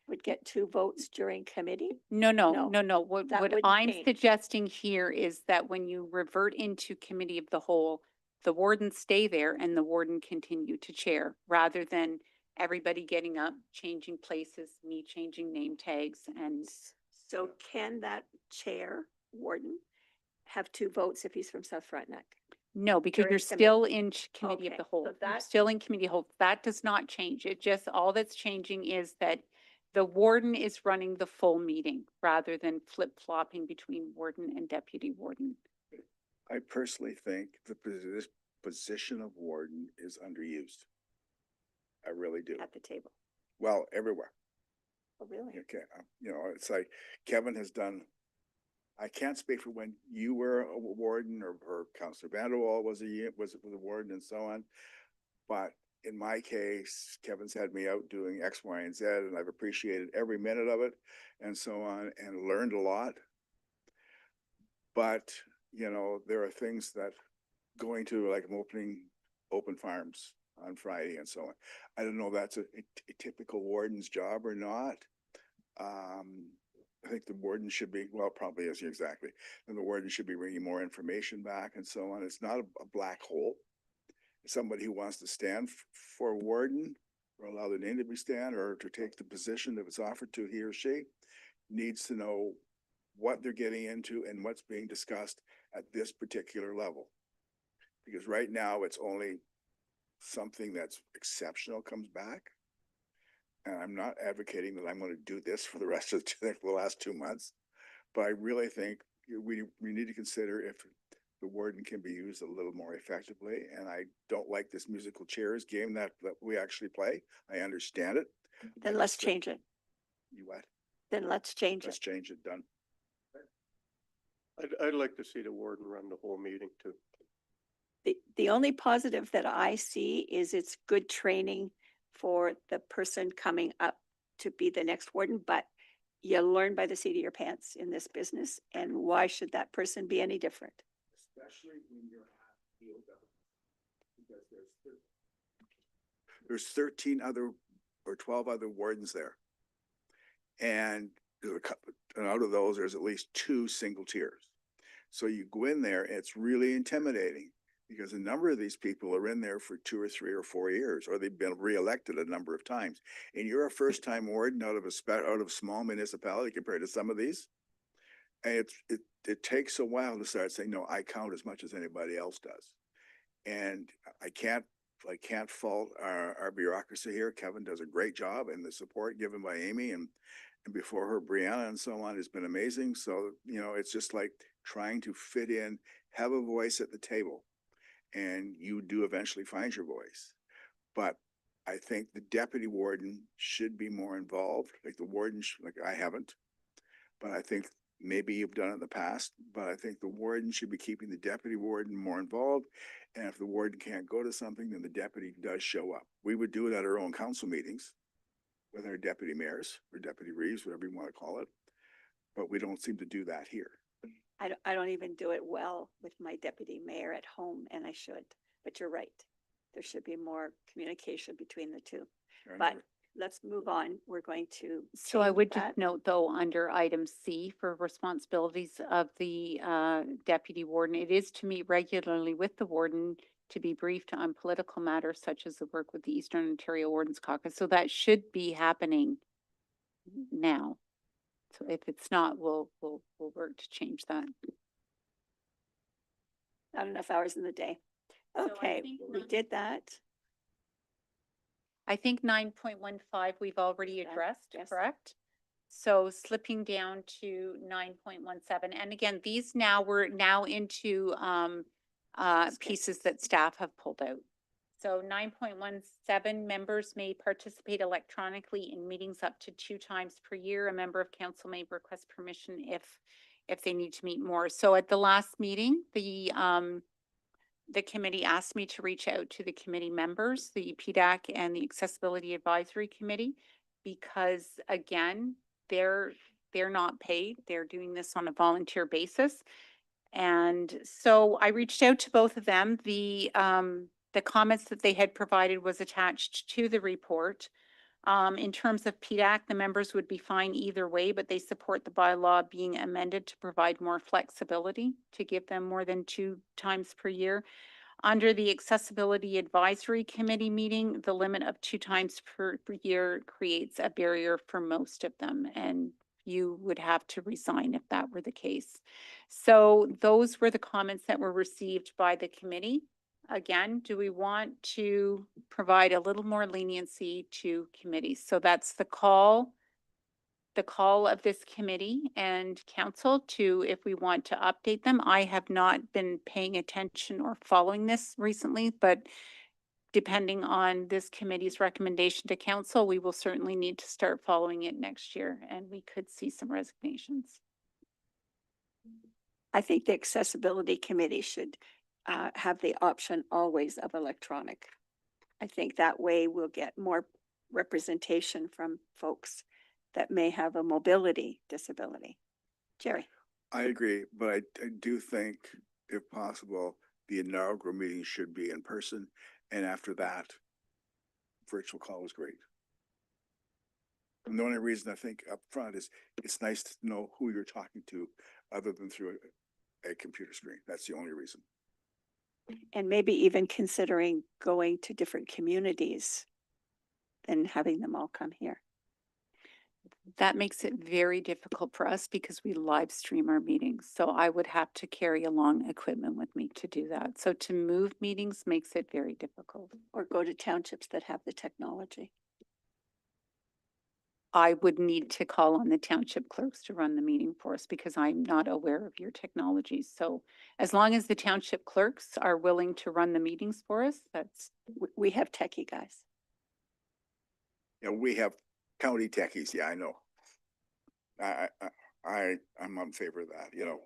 would get 2 votes during committee, no. No, What, that what wouldn't I'm change. suggesting here is that when you revert into committee of the whole, the warden stay there and the warden continue to chair, rather than everybody getting up, changing places, me changing name tags and so can that chair warden have 2 votes if he's from South Frontenac? no, because During you're committee. still in committee of Okay, the so whole. You're that- still in committee of the whole. That does not change. It just, all that's changing is that the warden is running the full meeting rather than flip-flopping between warden and deputy warden. I personally think this position of warden is underused. I really do. At the table. Well, everywhere. Oh, really? Okay, you know, it's like Kevin has done, I can't speak for when you were a warden or Councillor Vanderwall was a warden and so on. But in my case, Kevin's had me out doing X, Y, and Z, and I've appreciated every minute of it and so on, and learned a lot. But, you know, there are things that going to, like, I'm opening open farms on Friday and so on. I don't know if that's a typical warden's job or not. I think the warden should be, well, probably is exactly. And the warden should be bringing more information back and so on. It's not a black hole. Somebody who wants to stand for warden or allow the name to be stand or to take the position that was offered to he or she needs to know what they're getting into and what's being discussed at this particular level. Because right now it's only something that's exceptional comes back. And I'm not advocating that I'm going to do this for the rest of the last 2 months, but I really think we need to consider if the warden can be used a little more effectively. And I don't like this musical chairs game that we actually play. I understand it. Then let's change it. You what? Then let's change Let's it. change it, done. I'd like to see the warden run the whole meeting too. The only positive that I see is it's good training for the person coming up to be the next warden, but you learn by the seat of your pants in this business. And why should that person be any different? Especially when you're at field because there's 13 other or 12 other wardens there. And there's and out of those, there's at least 2 single tiers. So you go in there, and it's really intimidating because a number of these people are in there for 2 or 3 or 4 years, or they've been reelected a number of times. And you're a first-time warden out of a small municipality compared to some of these. And it takes a while to start saying, no, I count as much as anybody else does. And I can't fault our bureaucracy here. Kevin does a great job, and the support given by Amy and before her, Brianna and so on has been amazing. So, you know, it's just like trying to fit in, have a voice at the table, and you do eventually find your voice. But I think the deputy warden should be more involved, like the warden, like I haven't, but I think maybe you've done it in the past, but I think the warden should be keeping the deputy warden more involved. And if the warden can't go to something, then the deputy does show up. We would do it at our own council meetings with our deputy mayors or deputy reeves, whatever you want to call it. But we don't seem to do that here. I don't even do it well with my deputy mayor at home, and I should, but you're right. There should be more communication between the 2, but let's move on. We're going to. so I change would that. just note though, under item C for responsibilities of the deputy warden, it is to meet regularly with the warden to be briefed on political matters such as the work with the Eastern Ontario Wardens Caucus. So that should be happening now. So if it's not, we'll work to change that. Not enough hours in the day. So I Okay, think we nine- did that. I think 9.15 we've already Yeah, addressed, yes. correct? So slipping down to 9.17, and again, these now, we're now into Okay. pieces that staff have pulled out. So 9.17 members may participate electronically in meetings up to 2 times per year. A member of council may request permission if they need to meet more. So at the last meeting, the committee asked me to reach out to the committee members, the PDAC and the Accessibility Advisory Committee, because again, they're not paid. They're doing this on a volunteer basis. And so I reached out to both of them. The comments that they had provided was attached to the report. In terms of PDAC, the members would be fine either way, but they support the bylaw being amended to provide more flexibility to give them more than 2 times per year. Under the Accessibility Advisory Committee meeting, the limit of 2 times per year creates a barrier for most of them, and you would have to resign if that were the case. So those were the comments that were received by the committee. Again, do we want to provide a little more leniency to committees? So that's the call of this committee and council to, if we want to update them. I have not been paying attention or following this recently, but depending on this committee's recommendation to council, we will certainly need to start following it next year, and we could see some resignations. I think the accessibility committee should have the option always of electronic. I think that way we'll get more representation from folks that may have a mobility disability. Jerry? I agree, but I do think, if possible, the inaugural meeting should be in person, and after that, virtual call is great. And the only reason I think up front is it's nice to know who you're talking to other than through a computer screen. That's the only reason. And maybe even considering going to different communities and having them all come here. That makes it very difficult for us because we live stream our meetings. So I would have to carry along equipment with me to do that. So to move meetings makes it very difficult. Or go to townships that have the technology. I would need to call on the township clerks to run the meeting for us because I'm not aware of your technologies. So as long as the township clerks are willing to run the meetings for us, that's, We have techie guys. You know, we have county techies. Yeah, I know. I'm in favor of that, you know.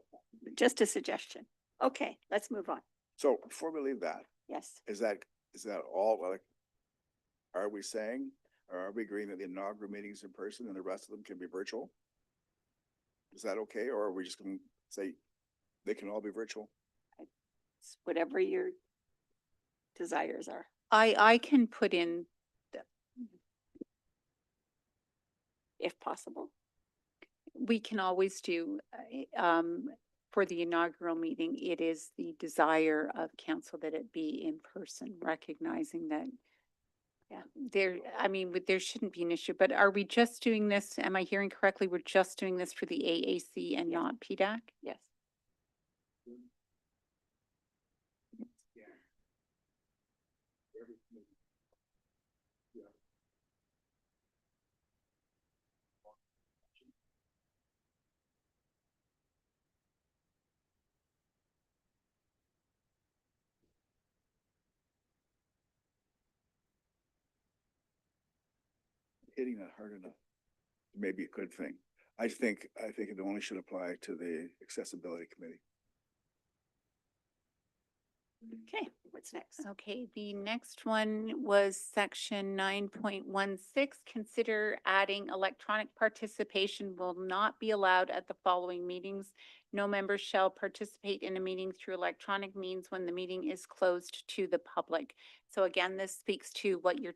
Just a suggestion. Okay, let's move on. So before we leave that, Yes. is that all, like, are we saying, or are we agreeing that the inaugural meetings in person and the rest of them can be virtual? Is that okay, or are we just gonna say they can all be virtual? It's whatever your desires are. I can put in, If possible. we can always do, for the inaugural meeting, it is the desire of council that it be in person, recognizing that Yeah. there shouldn't be an issue, but are we just doing this? Am I hearing correctly? We're just doing this for the AAC and Yeah. not PDAC? Yes. Hitting that hard enough may be a good thing. I think it only should apply to the accessibility committee. Okay, what's next? Okay, the next one was section 9.16. Consider adding electronic participation will not be allowed at the following meetings. No member shall participate in a meeting through electronic means when the meeting is closed to the public. So again, this speaks to what your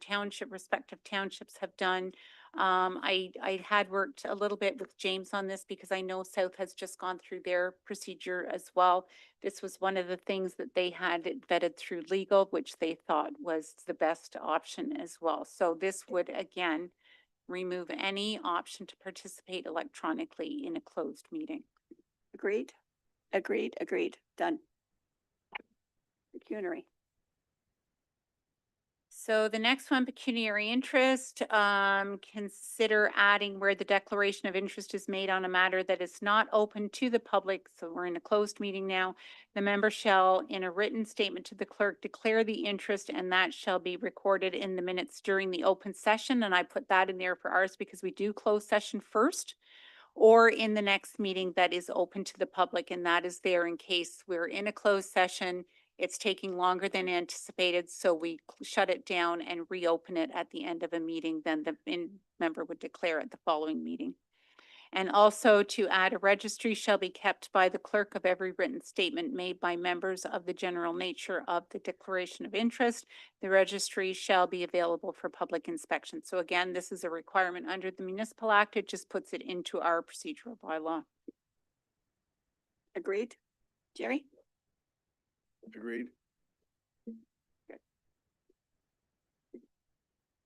respective townships have done. I had worked a little bit with James on this because I know South has just gone through their procedure as well. This was one of the things that they had vetted through legal, which they thought was the best option as well. So this would again remove any option to participate electronically in a closed meeting. Agreed? Agreed. Done. Pecuniary. So the next one, pecuniary interest, consider adding where the declaration of interest is made on a matter that is not open to the public. So we're in a closed meeting now. The member shall, in a written statement to the clerk, declare the interest, and that shall be recorded in the minutes during the open session. And I put that in there for ours because we do close session first, or in the next meeting that is open to the public, and that is there in case we're in a closed session. It's taking longer than anticipated, so we shut it down and reopen it at the end of a meeting, then the member would declare at the following meeting. And also to add, a registry shall be kept by the clerk of every written statement made by members of the general nature of the declaration of interest. The registry shall be available for public inspection. So again, this is a requirement under the Municipal Act. It just puts it into our procedural bylaw. Agreed? Jerry? Agreed?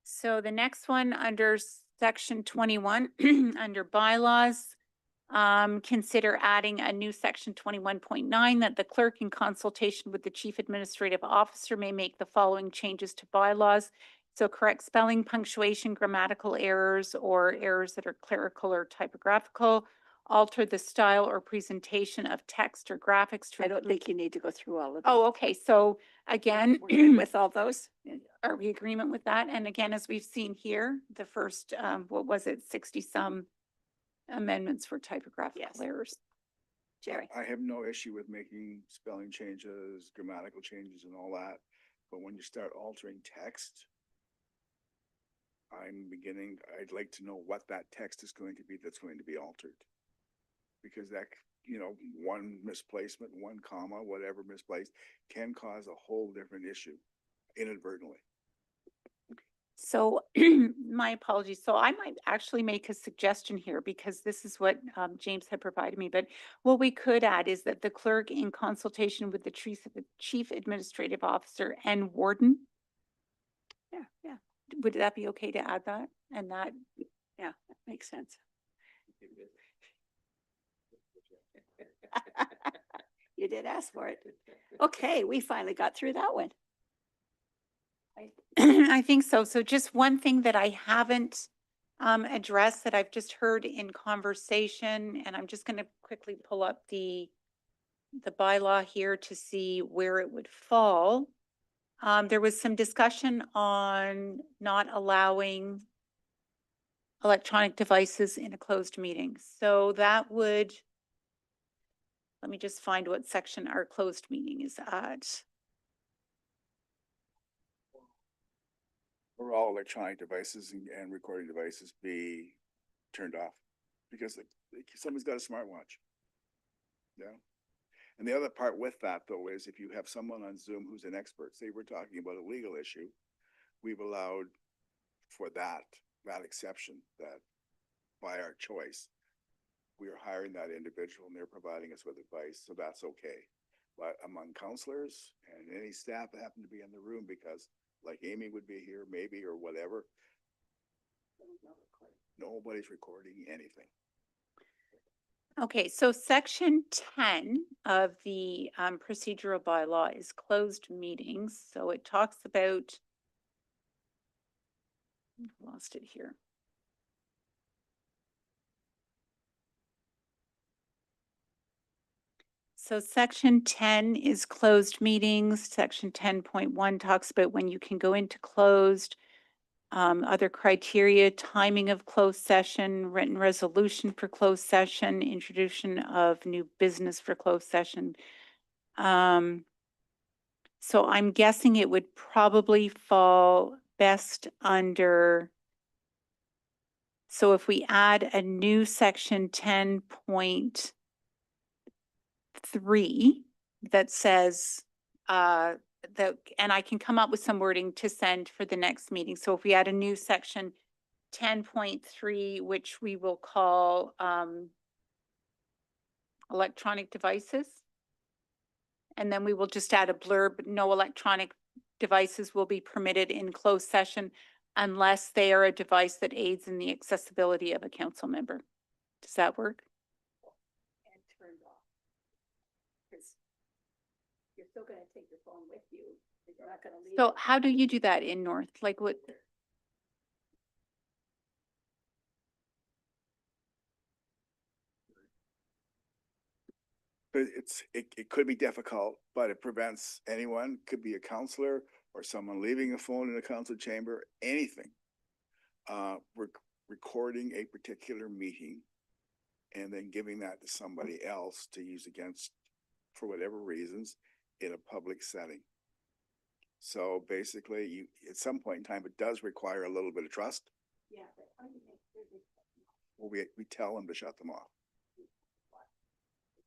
So the next one under section 21, under bylaws, consider adding a new section 21.9 that the clerk in consultation with the chief administrative officer may make the following changes to bylaws. So correct spelling, punctuation, grammatical errors, or errors that are clerical or typographical. Alter the style or presentation of text or graphics to I don't include- think you need to go through all of them. Oh, okay. So again, We're good with all those? are we agreement with that? And again, as we've seen here, the first, what was it, 60 some amendments for typographical Yes. errors. Jerry? I have no issue with making spelling changes, grammatical changes and all that, but when you start altering text, I'd like to know what that text is going to be that's going to be altered. Because that, one misplacement, one comma, whatever misplaced, can cause a whole different issue inadvertently. So my apologies. So I might actually make a suggestion here because this is what James had provided me. But what we could add is that the clerk, in consultation with the chief administrative officer and warden, Yeah, would that be okay to add that? And that, that makes sense. You did ask for it. Okay, we finally got through that one. I think so. So just one thing that I haven't addressed that I've just heard in conversation, and I'm just going to quickly pull up the bylaw here to see where it would fall. There was some discussion on not allowing electronic devices in a closed meeting. So that would, let me just find what section our closed meeting is at. For all electronic devices and recording devices be turned off because somebody's got a smartwatch. Yeah. And the other part with that though is if you have someone on Zoom who's an expert, say we're talking about a legal issue, we've allowed for that exception that by our choice, we are hiring that individual and they're providing us with advice. So that's okay. But among counselors and any staff that happen to be in the room, because like Amy would be here maybe or whatever, nobody's recording anything. Okay, so section 10 of the procedural bylaw is closed meetings. So it talks about, I've lost it here. So section 10 is closed meetings. Section 10.1 talks about when you can go into closed, other criteria, timing of closed session, written resolution for closed session, introduction of new business for closed session. So I'm guessing it would probably fall best under, so if we add a new section 10.3 that says, that, and I can come up with some wording to send for the next meeting. So if we add a new section 10.3, which we will call electronic devices. And then we will just add a blurb, no electronic devices will be permitted in closed session unless they are a device that aids in the accessibility of a council member. Does that work? And turned off. Because you're still gonna take your phone with you We're not gonna leave So it. how do you do that in North? Like what? But it could be difficult, but it prevents anyone, could be a counselor or someone leaving a phone in a council chamber, anything. Recording a particular meeting and then giving that to somebody else to use against, for whatever reasons, in a public setting. So basically, you, at some point in time, it does require a little bit of trust. Yeah, but how do you make sure they- Well, we tell them to shut them off.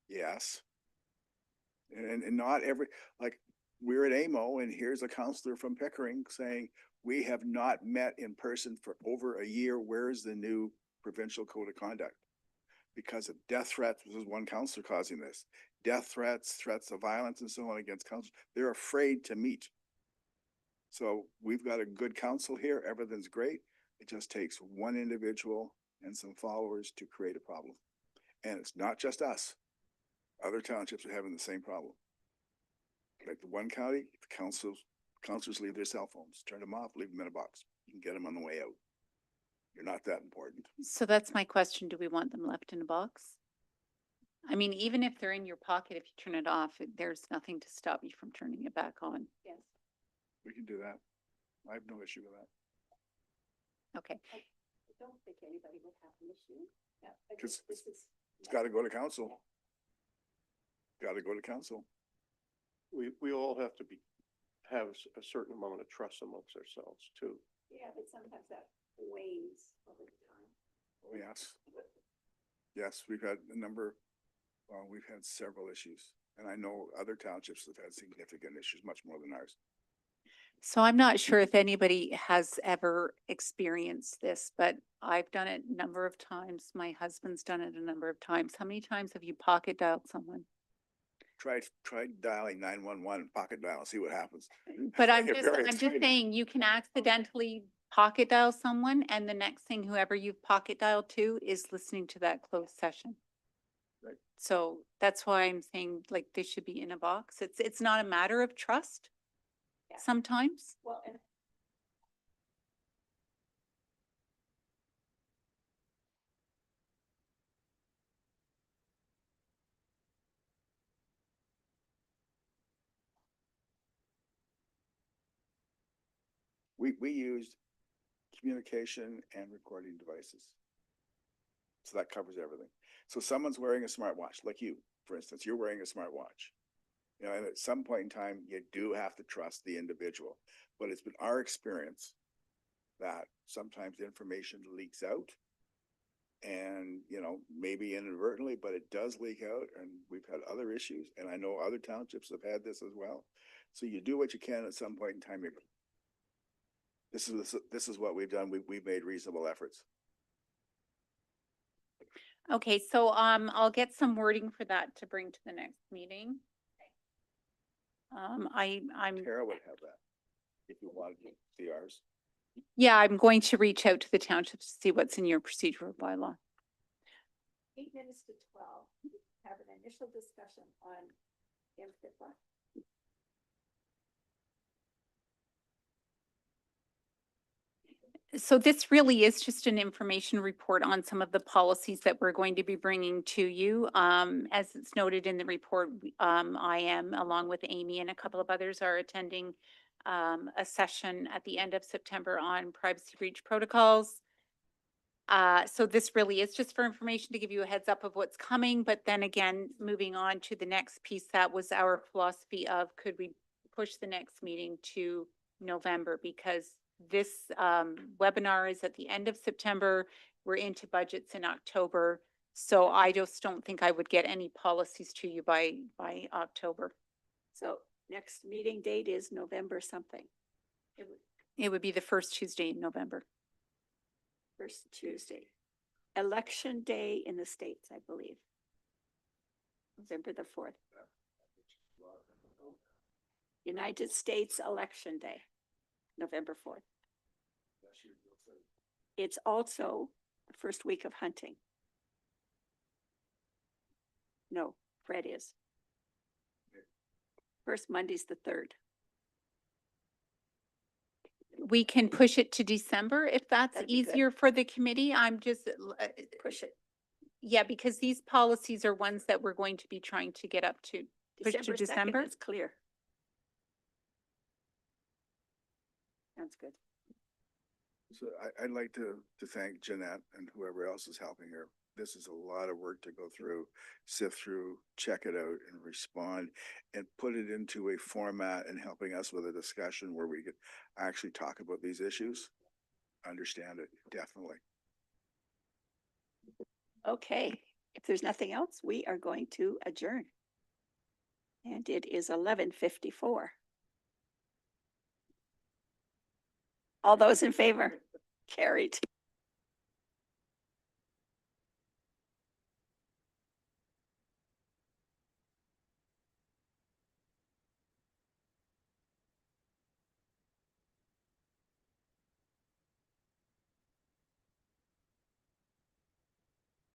Yes. And not every, like, we're at AMO and here's a counselor from Pickering saying, we have not met in person for over a year. Where's the new provincial code of conduct? Because of death threats, this is one counselor causing this. Death threats, threats of violence and so on against counselors. They're afraid to meet. So we've got a good council here. Everything's great. It just takes one individual and some followers to create a problem. And it's not just us. Other townships are having the same problem. Like the one county, the councils leave their cell phones, turn them off, leave them in a box. You can get them on the way out. You're not that important. So that's my question. Do we want them left in a box? I mean, even if they're in your pocket, if you turn it off, there's nothing to stop you from turning it back on. Yes. We can do that. I have no issue with that. Okay. I don't think anybody would have an issue. Yeah, I 'Cause just- this is. It's gotta go to council. Gotta go to council. We all have to have a certain amount of trust amongst ourselves too. Yeah, but sometimes that wanes over time. Oh, yes. Yes, we've had a number, we've had several issues. And I know other townships have had significant issues, much more than ours. So I'm not sure if anybody has ever experienced this, but I've done it a number of times. My husband's done it a number of times. How many times have you pocket dialed someone? Try dialing 911, pocket dial, see what happens. But I'm You're just, very I'm just excited. saying you can accidentally pocket dial someone and the next thing whoever you've pocket dialed to is listening to that closed session. Right. So that's why I'm saying like they should be in a box. It's not a matter of trust. Yeah. Sometimes. Well, and We used communication and recording devices. So that covers everything. So someone's wearing a smartwatch, like you, for instance, you're wearing a smartwatch. You know, and at some point in time, you do have to trust the individual. But it's been our experience that sometimes information leaks out. And, you know, maybe inadvertently, but it does leak out and we've had other issues. And I know other townships have had this as well. So you do what you can at some point in time. This is what we've done. We've made reasonable efforts. Okay, so I'll get some wording for that to bring to the next meeting. I'm Tara would have that if you wanted to see ours. Yeah, I'm going to reach out to the township to see what's in your procedural bylaw. 8 minutes to 12, have an initial discussion on MFIPA. So this really is just an information report on some of the policies that we're going to be bringing to you. As it's noted in the report, I am, along with Amy and a couple of others, are attending a session at the end of September on privacy breach protocols. So this really is just for information to give you a heads up of what's coming, but then again, moving on to the next piece, that was our philosophy of could we push the next meeting to November, because this webinar is at the end of September. We're into budgets in October. So I just don't think I would get any policies to you by October. So next meeting date is November something. It was It would be the first Tuesday in November. first Tuesday. Election day in the States, I believe. November the 4th. United States Election Day, November 4th. It's also the first week of hunting. No, Fred is. First Monday's the 3rd. we can push it to December if that's That'd be good. easier for the committee. I'm just, Push it. yeah, because these policies are ones that we're going to be trying to get up to. Push to December 2nd December? is clear. Sounds good. So I'd like to thank Jeanette and whoever else is helping her. This is a lot of work to go through, sift through, check it out and respond and put it into a format and helping us with a discussion where we could actually talk about these issues. Understand it, definitely. Okay, if there's nothing else, we are going to adjourn. And it is 11:54. All those in favor? Carried.